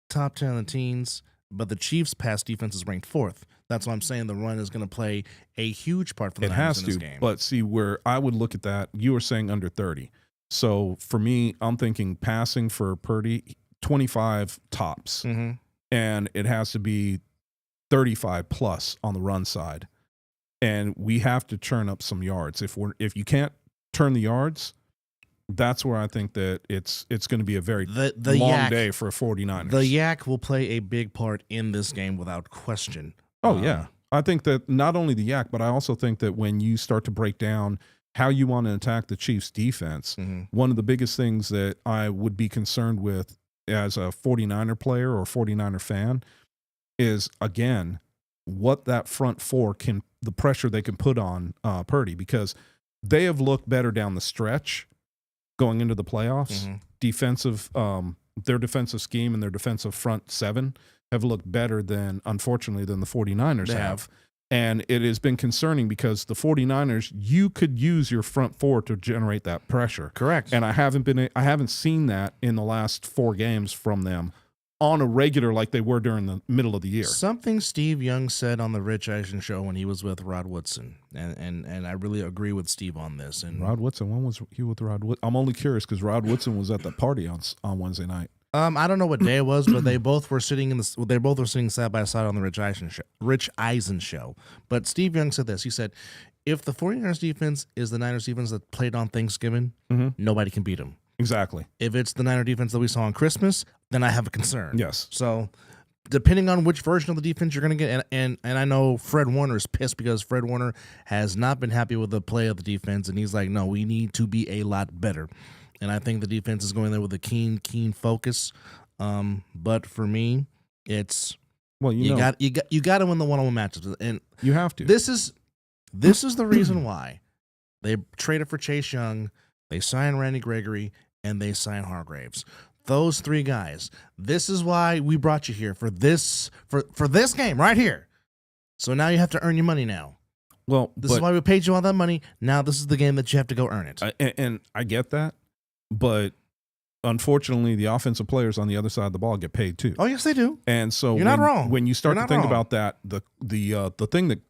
top 10 in the teens, but the Chiefs' pass defense is ranked 4th. That's why I'm saying the run is going to play a huge part for the Niners in this game. But see, where I would look at that, you were saying under 30. So for me, I'm thinking passing for Purdy, 25 tops. Mm-hmm. And it has to be 35 plus on the run side. And we have to churn up some yards. If you can't turn the yards, that's where I think that it's going to be a very long day for 49ers. The yak will play a big part in this game without question. Oh, yeah. I think that not only the yak, but I also think that when you start to break down how you want to attack the Chiefs' defense, one of the biggest things that I would be concerned with as a 49er player or 49er fan is, again, what that front four the pressure they can put on Purdy, because they have looked better down the stretch going into the playoffs. Their defensive scheme and their defensive front seven have looked better unfortunately, than the 49ers have. And it has been concerning because the 49ers, you could use your front four to generate that pressure. Correct. And I haven't seen that in the last 4 games from them on a regular like they were during the middle of the year. Something Steve Young said on the Rich Eisen show when he was with Rod Woodson, and I really agree with Steve on this. And Rod Woodson, when was he with Rod Woodson? I'm only curious because Rod Woodson was at the party on Wednesday night. I don't know what day it was, but they both were sitting side by side on the Rich Eisen show. But Steve Young said this. He said, if the 49ers defense is the Niners defense that played on Thanksgiving, nobody can beat them. Exactly. If it's the Niner defense that we saw on Christmas, then I have a concern. Yes. So depending on which version of the defense you're going to get, and I know Fred Warner is pissed because Fred Warner has not been happy with the play of the defense, and he's like, no, we need to be a lot better. And I think the defense is going there with a keen focus. But for me, it's you got to win the one-on-one matchups, and you have to. This is the reason why they traded for Chase Young, they signed Randy Gregory, and they signed Hargraves. Those 3 guys. This is why we brought you here for this game right here. So now you have to earn your money now. Well, this is why we paid you all that money. Now this is the game that you have to go earn it. And I get that. But unfortunately, the offensive players on the other side of the ball get paid too. Oh, yes, they do. And so you're not wrong. When you start to think about that, the thing that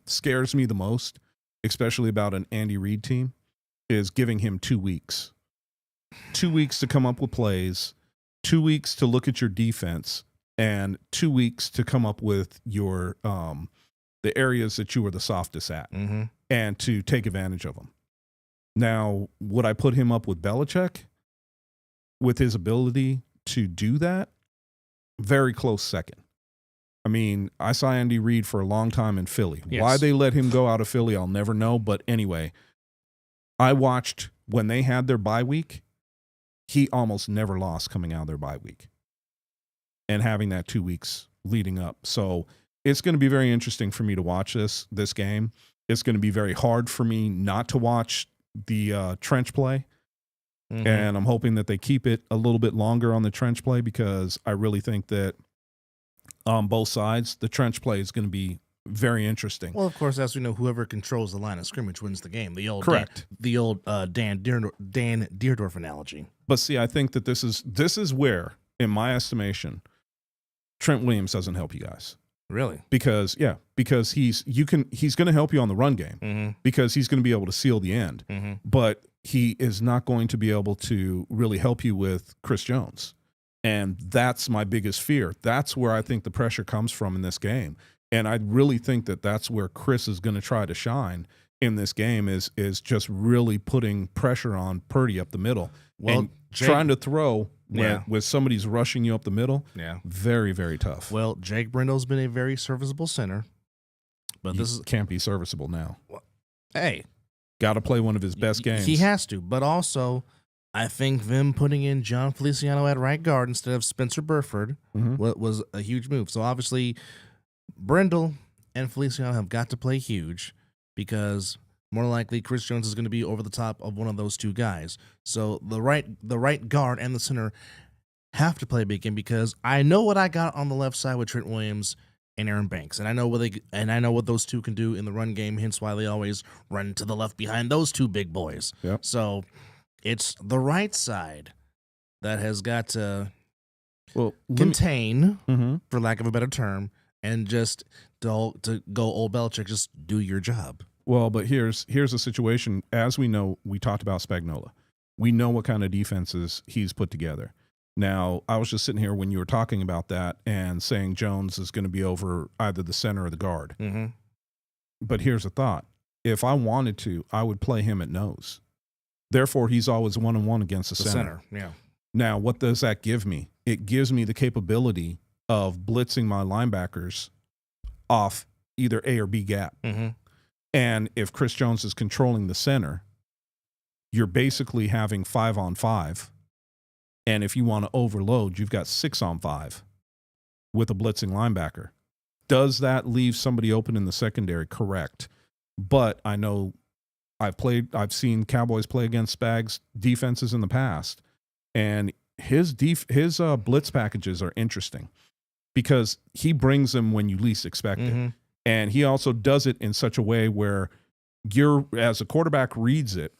scares me the most, especially about an Andy Reid team, is giving him 2 weeks. 2 weeks to come up with plays, 2 weeks to look at your defense, and 2 weeks to come up with your the areas that you were the softest at, and to take advantage of them. Now, would I put him up with Belichick with his ability to do that? Very close second. I mean, I saw Andy Reid for a long time in Philly. Yes. Why they let him go out of Philly, I'll never know. But anyway, I watched when they had their bye week, he almost never lost coming out of their bye week and having that 2 weeks leading up. So it's going to be very interesting for me to watch this game. It's going to be very hard for me not to watch the trench play. And I'm hoping that they keep it a little bit longer on the trench play because I really think that on both sides. The trench play is going to be very interesting. Well, of course, as we know, whoever controls the line of scrimmage wins the game. The old Correct. Dan Deerdorf analogy. But see, I think that this is where, in my estimation, Trent Williams doesn't help you guys. Really? Because he's going to help you on the run game because he's going to be able to seal the end. But he is not going to be able to really help you with Chris Jones. And that's my biggest fear. That's where I think the pressure comes from in this game. And I really think that that's where Chris is going to try to shine in this game is just really putting pressure on Purdy up the middle. Well, and trying to throw with somebody's rushing you up the middle. Yeah. Very, very tough. Well, Jake Brindle's been a very serviceable center. But this can't be serviceable now. Hey. Got to play one of his best games. He has to. But also, I think them putting in John Feliciano at right guard instead of Spencer Burford was a huge move. So obviously, Brindle and Feliciano have got to play huge because more likely Chris Jones is going to be over the top of one of those two guys. So the right guard and the center have to play a big game because I know what I got on the left side with Trent Williams and Aaron Banks, and I know what those two can do in the run game. Hence why they always run to the left behind those two big boys. Yep. So it's the right side that has got to contain, for lack of a better term, and just to go old Belichick, just do your job. Well, but here's a situation. As we know, we talked about Spagnuolo. We know what kind of defenses he's put together. Now, I was just sitting here when you were talking about that and saying Jones is going to be over either the center or the guard. But here's a thought. If I wanted to, I would play him at nose. Therefore, he's always 1-on-1 against the center. Yeah. Now, what does that give me? It gives me the capability of blitzing my linebackers off either A or B gap. And if Chris Jones is controlling the center, you're basically having 5-on-5. And if you want to overload, you've got 6-on-5 with a blitzing linebacker. Does that leave somebody open in the secondary? Correct. But I know I've seen Cowboys play against Spags defenses in the past, and his blitz packages are interesting because he brings them when you least expect it. And he also does it in such a way where as a quarterback reads it,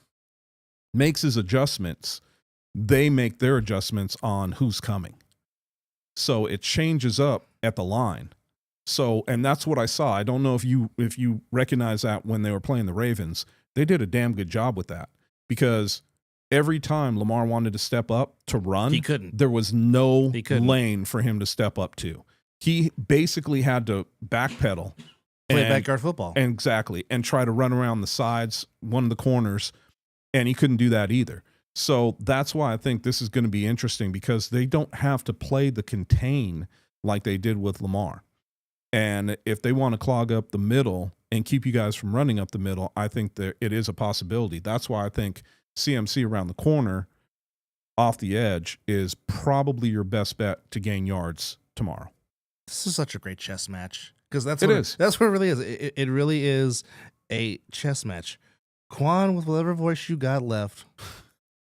makes his adjustments, they make their adjustments on who's coming. So it changes up at the line. So, and that's what I saw. I don't know if you recognize that when they were playing the Ravens. They did a damn good job with that because every time Lamar wanted to step up to run, he couldn't. There was no lane for him to step up to. He basically had to backpedal. Play backyard football. Exactly. And try to run around the sides, one of the corners, and he couldn't do that either. So that's why I think this is going to be interesting because they don't have to play the contain like they did with Lamar. And if they want to clog up the middle and keep you guys from running up the middle, I think that it is a possibility. That's why I think CMC around the corner off the edge is probably your best bet to gain yards tomorrow. This is such a great chess match because that's what it really is. It really is a chess match. Quan, with whatever voice you got left,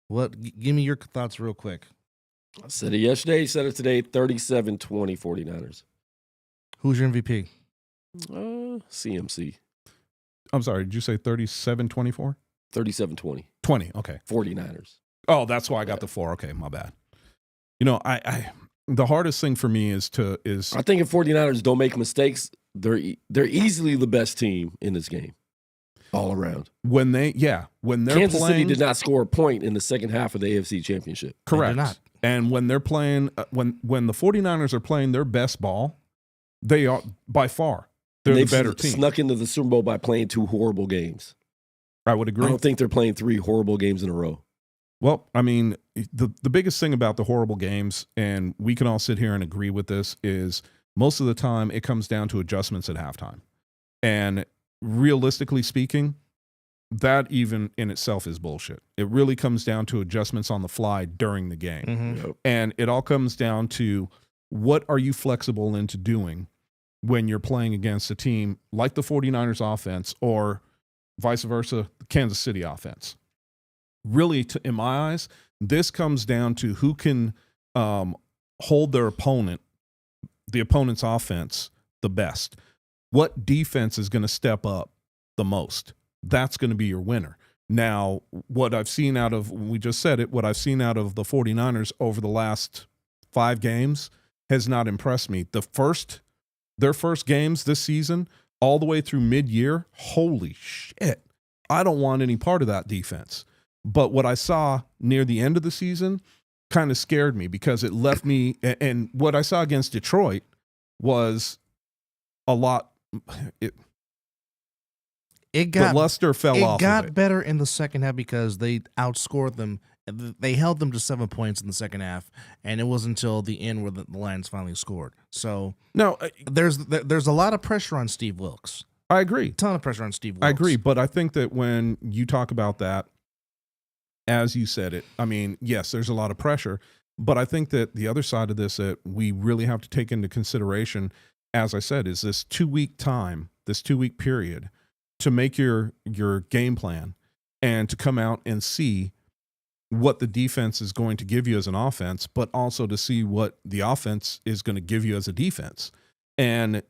give me your thoughts real quick. I said it yesterday, said it today, 37-20 49ers. Who's your MVP? CMC. I'm sorry, did you say 37-24? 37-20. 20, okay. 49ers. Oh, that's why I got the 4. Okay, my bad. You know, I the hardest thing for me is I think if 49ers don't make mistakes, they're easily the best team in this game. All around. When they're Kansas playing, City did not score a point in the second half of the AFC Championship. Correct. They did not. And when they're playing, when the 49ers are playing their best ball, they are by far they're the better team. Snuck into the Super Bowl by playing 2 horrible games. I would agree. I don't think they're playing 3 horrible games in a row. Well, I mean, the biggest thing about the horrible games, and we can all sit here and agree with this, is most of the time it comes down to adjustments at halftime. And realistically speaking, that even in itself is bullshit. It really comes down to adjustments on the fly during the game. Yep. And it all comes down to what are you flexible into doing when you're playing against a team like the 49ers offense or vice versa, the Kansas City offense. Really, in my eyes, this comes down to who can hold their opponent the opponent's offense the best. What defense is going to step up the most? That's going to be your winner. Now, what I've seen out of, we just said it, what I've seen out of the 49ers over the last 5 games has not impressed me. Their first games this season, all the way through mid-year, holy shit, I don't want any part of that defense. But what I saw near the end of the season kind of scared me because it left me, and what I saw against Detroit was a lot. It got the luster fell off. It got of it. better in the second half because they outscored them. They held them to 7 points in the second half, and it wasn't until the end where the Lions finally scored. So No, there's a lot of pressure on Steve Wilkes. I agree. Ton of pressure on Steve Wilkes. I agree, but I think that when you talk about that, as you said it, I mean, yes, there's a lot of pressure, but I think that the other side of this that we really have to take into consideration, as I said, is this 2-week time, this 2-week period to make your game plan and to come out and see what the defense is going to give you as an offense, but also to see what the offense is going to give you as a defense. And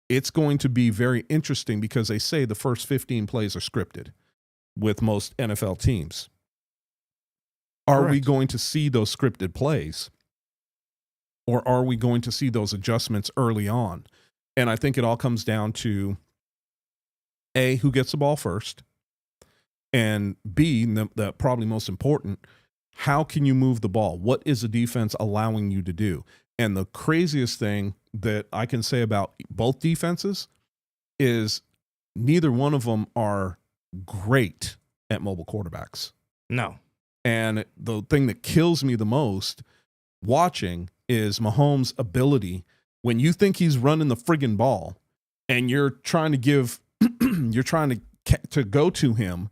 it's going to be very interesting because they say the first 15 plays are scripted with most NFL teams. Are we Correct. going to see those scripted plays? Or are we going to see those adjustments early on? And I think it all comes down to A, who gets the ball first, and B, the probably most important, how can you move the ball? What is the defense allowing you to do? And the craziest thing that I can say about both defenses is neither one of them are great at mobile quarterbacks. No. And the thing that kills me the most watching is Mahomes' ability when you think he's running the friggin' ball and you're trying to give, you're trying to go to him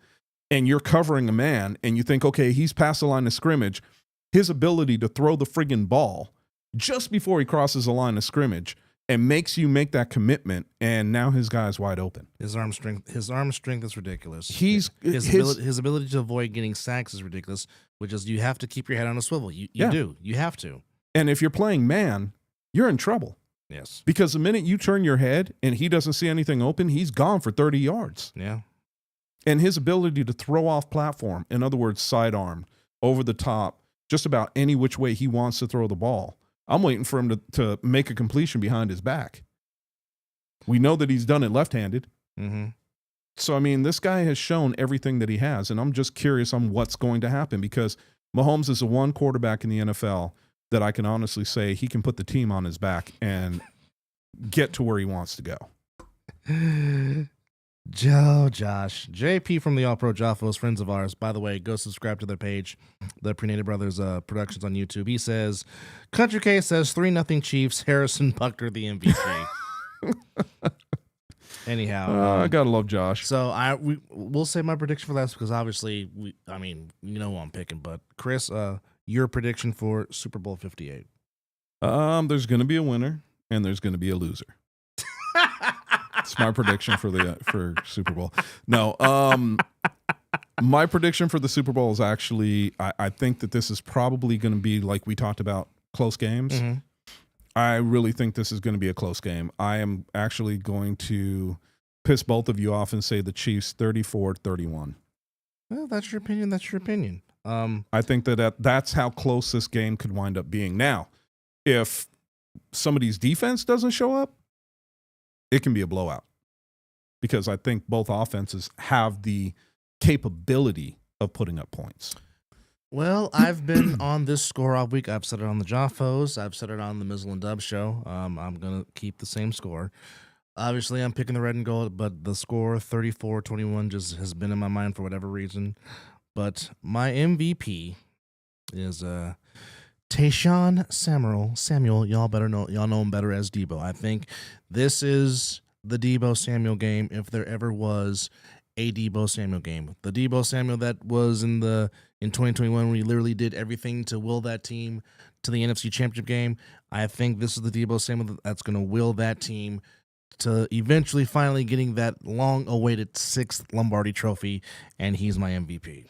and you're covering a man and you think, okay, he's past the line of scrimmage, his ability to throw the friggin' ball just before he crosses the line of scrimmage and makes you make that commitment, and now his guy's wide open. His arm strength is ridiculous. His Ability to avoid getting sacks is ridiculous, which is you have to keep your head on a swivel. You have to. And if you're playing man, you're in trouble. Yes. Because the minute you turn your head and he doesn't see anything open, he's gone for 30 yards. Yeah. And his ability to throw off platform, in other words, sidearm, over the top, just about any which way he wants to throw the ball. I'm waiting for him to make a completion behind his back. We know that he's done it left-handed. Mm-hmm. So, I mean, this guy has shown everything that he has, and I'm just curious on what's going to happen because Mahomes is the one quarterback in the NFL that I can honestly say he can put the team on his back and get to where he wants to go. Josh. JP from the All Pro Jaffos, friends of ours. By the way, go subscribe to their page, the Prenated Brothers Productions on YouTube. He says, Country K says 3-0 Chiefs, Harrison Buckner the MVP. Anyhow. I got to love Josh. So we'll say my prediction for last because obviously, you know who I'm picking. But Chris, your prediction for Super Bowl 58. There's going to be a winner and there's going to be a loser. It's my prediction for Super Bowl. No, my prediction for the Super Bowl is actually I think that this is probably going to be like we talked about close games. Mm-hmm. I really think this is going to be a close game. I am actually going to piss both of you off and say the Chiefs 34-31. Well, that's your opinion. That's your opinion. I think that's how close this game could wind up being. Now, if somebody's defense doesn't show up, it can be a blowout because I think both offenses have the capability of putting up points. Well, I've been on this score all week. I've said it on the Jaffos. I've said it on the Mizzle and Dub show. I'm going to keep the same score. Obviously, I'm picking the red and gold, but the score 34-21 just has been in my mind for whatever reason. But my MVP is Tayshaun Samuel. Y'all know him better as Debo. I think this is the Debo Samuel game if there ever was a Debo Samuel game. The Debo Samuel that was in 2021 when he literally did everything to will that team to the NFC Championship game. I think this is the Debo Samuel that's going to will that team to eventually finally getting that long-awaited 6th Lombardi trophy, and he's my MVP.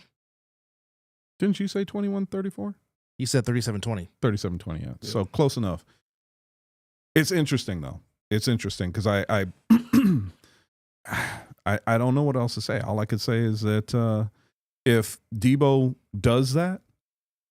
Didn't you say 21-34? He said 37-20. 37-20, yeah. So close enough. It's interesting though. It's interesting because I don't know what else to say. All I could say is that if Debo does that,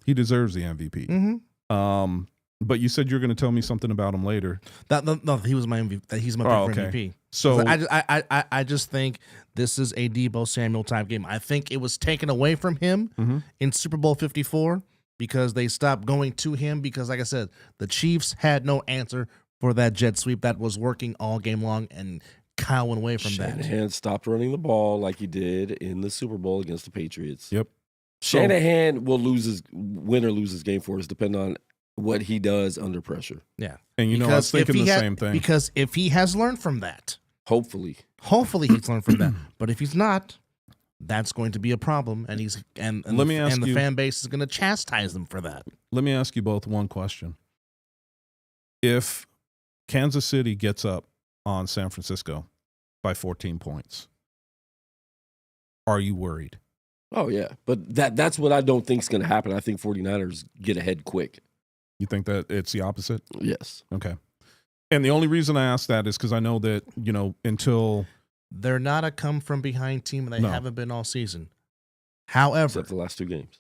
he deserves the MVP. Mm-hmm. But you said you're going to tell me something about him later. No, he was my MVP. He's my pick for MVP. So I just think this is a Debo Samuel type game. I think it was taken away from him in Super Bowl 54 because they stopped going to him because, like I said, the Chiefs had no answer for that jet sweep that was working all game long, and Kyle went away from that. Shanahan stopped running the ball like he did in the Super Bowl against the Patriots. Yep. Shanahan will win or lose his game for us, depending on what he does under pressure. Yeah. And I was thinking the same thing. Because if he has learned from that, hopefully he's learned from that. But if he's not, that's going to be a problem, and the fan base is going to chastise them for that. Let me ask you both one question. If Kansas City gets up on San Francisco by 14 points, are you worried? Oh, yeah. But that's what I don't think is going to happen. I think 49ers get ahead quick. You think that it's the opposite? Yes. Okay. And the only reason I ask that is because I know that, until... They're not a come-from-behind team, and they haven't been all season. However... Except the last two games.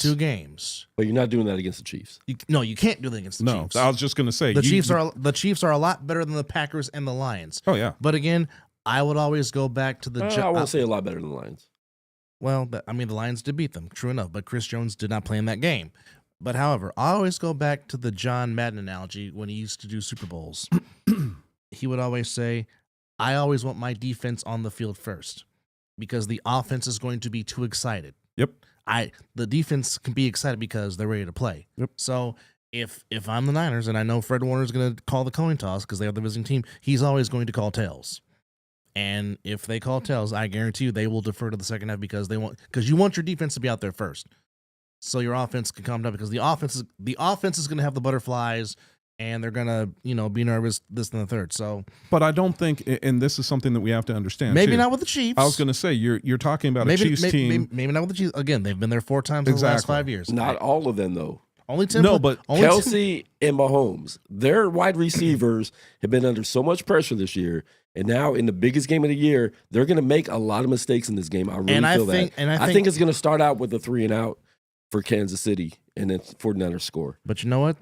Two games. But you're not doing that against the Chiefs. You can't do that against the Chiefs. No, I was just going to say... The Chiefs are a lot better than the Packers and the Lions. Oh, yeah. But again, I would always go back to the... I won't say a lot better than the Lions. Well, the Lions did beat them, true enough, but Chris Jones did not play in that game. But however, I always go back to the John Madden analogy when he used to do Super Bowls. He would always say, I always want my defense on the field first because the offense is going to be too excited. Yep. The defense can be excited because they're ready to play. Yep. So if I'm the Niners and I know Fred Warner's going to call the coin toss because they are the visiting team, he's always going to call tails. And if they call tails, I guarantee you they will defer to the second half because you want your defense to be out there first. So your offense can calm down because the offense is going to have the butterflies and they're going to, be nervous this and the third. So, but I don't think, and this is something that we have to understand. Maybe too. not with the Chiefs. I was going to say you're talking about a Chiefs team. Maybe not with the Chiefs. Again, they've been there 4 times in the last 5 years. Not all of them though. Only 10. No, but Kelsey and Mahomes, their wide receivers have been under so much pressure this year. And now in the biggest game of the year, they're going to make a lot of mistakes in this game. I really feel that. And I think it's going to start out with a 3-and-out for Kansas City and then 49ers score. But you know what?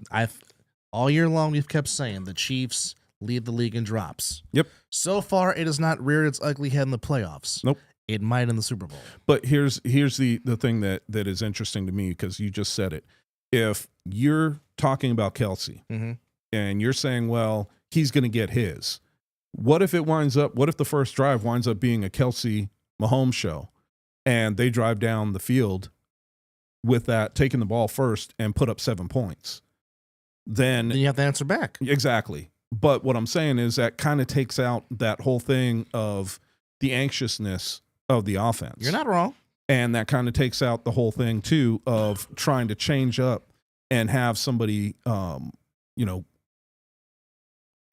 All year long we've kept saying the Chiefs lead the league in drops. Yep. So far it has not reared its ugly head in the playoffs. Nope. It might in the Super Bowl. But here's the thing that is interesting to me because you just said it. If you're talking about Kelsey and you're saying, well, he's going to get his. What if the first drive winds up being a Kelsey Mahomes show and they drive down the field with that, taking the ball first and put up 7 points? Then you have to answer back. Exactly. But what I'm saying is that kind of takes out that whole thing of the anxiousness of the offense. You're not wrong. And that kind of takes out the whole thing, too, of trying to change up and have somebody, come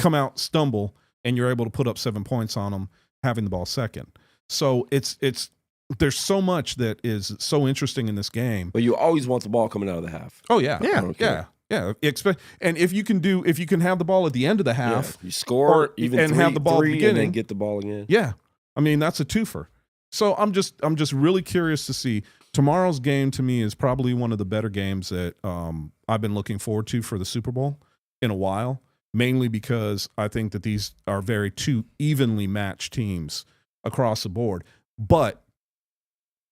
out, stumble, and you're able to put up 7 points on them, having the ball second. So there's so much that is so interesting in this game. But you always want the ball coming out of the half. Oh, yeah. Yeah. And if you can have the ball at the end of the half, you score and have the ball at the beginning, and then get the ball again. Yeah. I mean, that's a twofer. So I'm just really curious to see. Tomorrow's game to me is probably one of the better games that I've been looking forward to for the Super Bowl in a while, mainly because I think that these are two evenly matched teams across the board. But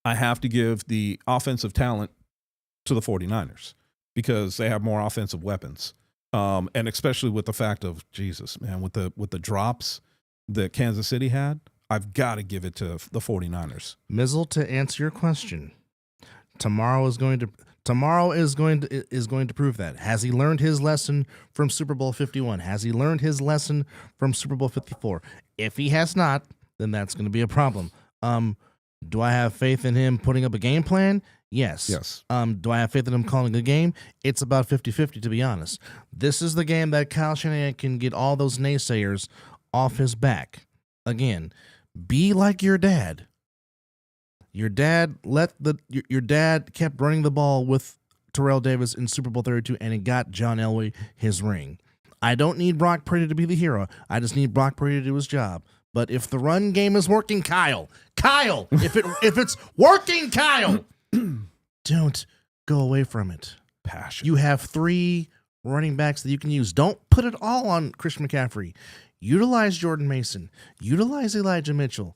I have to give the offensive talent to the 49ers because they have more offensive weapons. And especially with the fact of, Jesus, man, with the drops that Kansas City had, I've got to give it to the 49ers. Mizzle, to answer your question, tomorrow is going to prove that. Has he learned his lesson from Super Bowl 51? Has he learned his lesson from Super Bowl 54? If he has not, then that's going to be a problem. Do I have faith in him putting up a game plan? Yes. Do I have faith in him calling a game? It's about 50-50, to be honest. This is the game that Kyle Shanahan can get all those naysayers off his back. Again, be like your dad. Your dad your dad kept running the ball with Terrell Davis in Super Bowl 32, and it got John Elway his ring. I don't need Brock Purdy to be the hero. I just need Brock Purdy to do his job. But if the run game is working, Kyle, if it's working, Kyle, don't go away from it. Passion. You have 3 running backs that you can use. Don't put it all on Christian McCaffrey. Utilize Jordan Mason. Utilize Elijah Mitchell.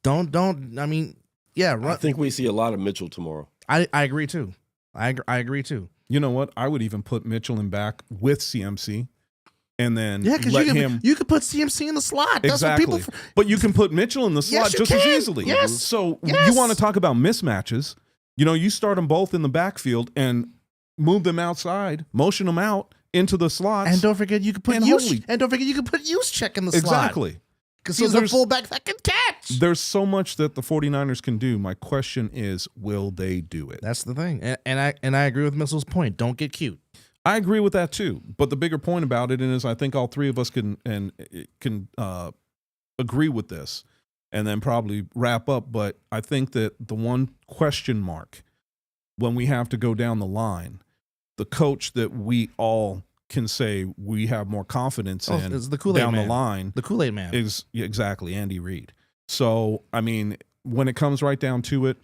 I think we see a lot of Mitchell tomorrow. I agree too. I agree too. You know what? I would even put Mitchell in back with CMC. And then because you could put CMC in the slot. That's exactly. what people. But you can put Mitchell in the slot just as easily. Yes. So you want to talk about mismatches? You start them both in the backfield and move them outside, motion them out into the slots. And don't forget you could put Juszczyk in the slot. Exactly. Because he's a fullback that can catch. There's so much that the 49ers can do. My question is, will they do it? That's the thing. And I agree with Mitchell's point. Don't get cute. I agree with that too. But the bigger point about it is I think all 3 of us can agree with this and then probably wrap up. But I think that the one question mark when we have to go down the line, the coach that we all can say we have more confidence in is the Kool-Aid down man. the line. The Kool-Aid man. Is exactly Andy Reid. So, I mean, when it comes right down to it,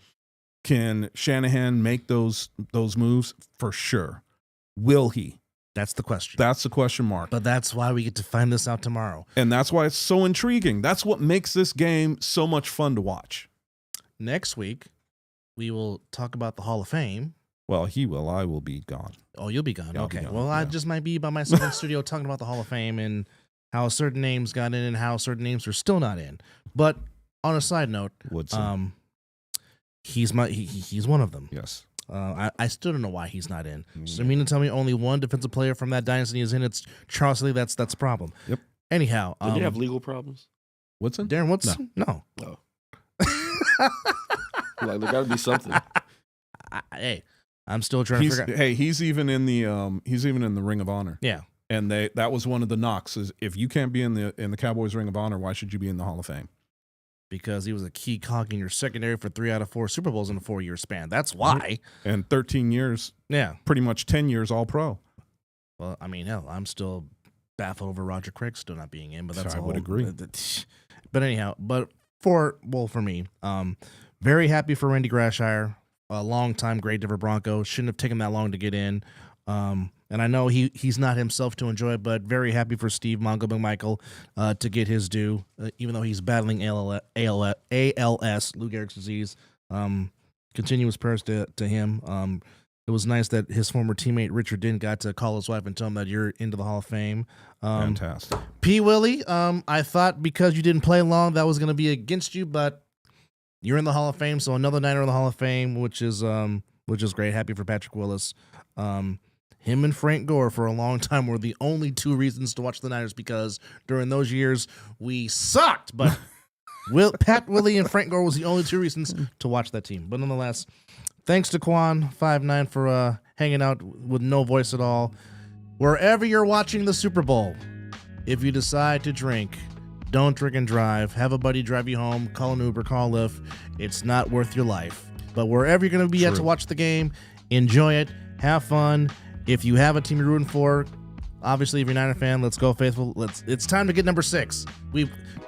can Shanahan make those moves? For sure. Will he? That's the question. That's the question mark. But that's why we get to find this out tomorrow. And that's why it's so intriguing. That's what makes this game so much fun to watch. Next week, we will talk about the Hall of Fame. Well, he will. I will be gone. Oh, you'll be gone. Yeah, I'll okay. be gone. Well, Yeah. I just might be by myself in the studio talking about the Hall of Fame and how certain names got in and how certain names are still not in. But on a side note, Woodson. he's one of them. Yes. I still don't know why he's not in. So you mean to tell me only one defensive player from that dynasty is in? It's Charles Lee. That's a problem. Yep. Anyhow, Did he have legal problems? Woodson? Darren Woodson? No. No. Like there got to be something. Hey, I'm still trying to figure out. Hey, he's even in the Ring of Honor. Yeah. And that was one of the knocks is if you can't be in the Cowboys Ring of Honor, why should you be in the Hall of Fame? Because he was a key cog in your secondary for 3 out of 4 Super Bowls in a 4-year span. That's why. And 13 years, Yeah. pretty much 10 years all pro. Well, I mean, hell, I'm still baffled over Roger Craig still not being in, but that's I a would whole- agree. But anyhow, for me, very happy for Randy Grashire, a long-time great Denver Bronco. Shouldn't have taken that long to get in. And I know he's not himself to enjoy it, but very happy for Steve Mongo McMichael to get his due, even though he's battling ALS, Lou Gehrig's disease. Continuous prayers to him. It was nice that his former teammate Richard Dent got to call his wife and tell him that you're into the Hall of Fame. Fantastic. P. Willie, I thought because you didn't play long that was going to be against you, but you're in the Hall of Fame, so another Niner in the Hall of Fame, which is great. Happy for Patrick Willis. Him and Frank Gore for a long time were the only 2 reasons to watch the Niners because during those years we sucked. But Pat Willie and Frank Gore was the only 2 reasons to watch that team. But nonetheless, thanks to Quan59 for hanging out with no voice at all. Wherever you're watching the Super Bowl, if you decide to drink, don't drink and drive. Have a buddy drive you home. Call an Uber, call Lyft. It's not worth your life. But wherever you're going to be at to watch the game, enjoy it. Have fun. If you have a team you're rooting for, obviously, if you're a Niner fan, let's go faithful. It's time to get number 6.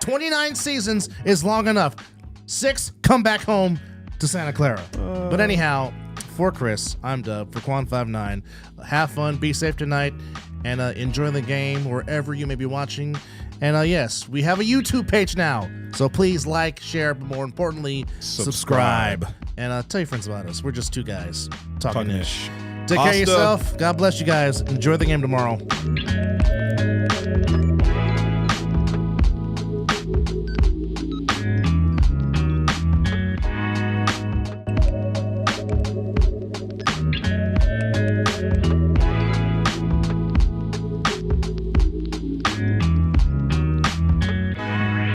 29 seasons is long enough. 6, come back home to Santa Clara. But anyhow, for Chris, I'm Dub. For Quan59, have fun, be safe tonight, and enjoy the game wherever you may be watching. And yes, we have a YouTube page now, so please like, share, but more importantly, subscribe. And tell your friends about us. We're just 2 guys talking ish. Take care of yourself. God bless you guys. Enjoy the game tomorrow.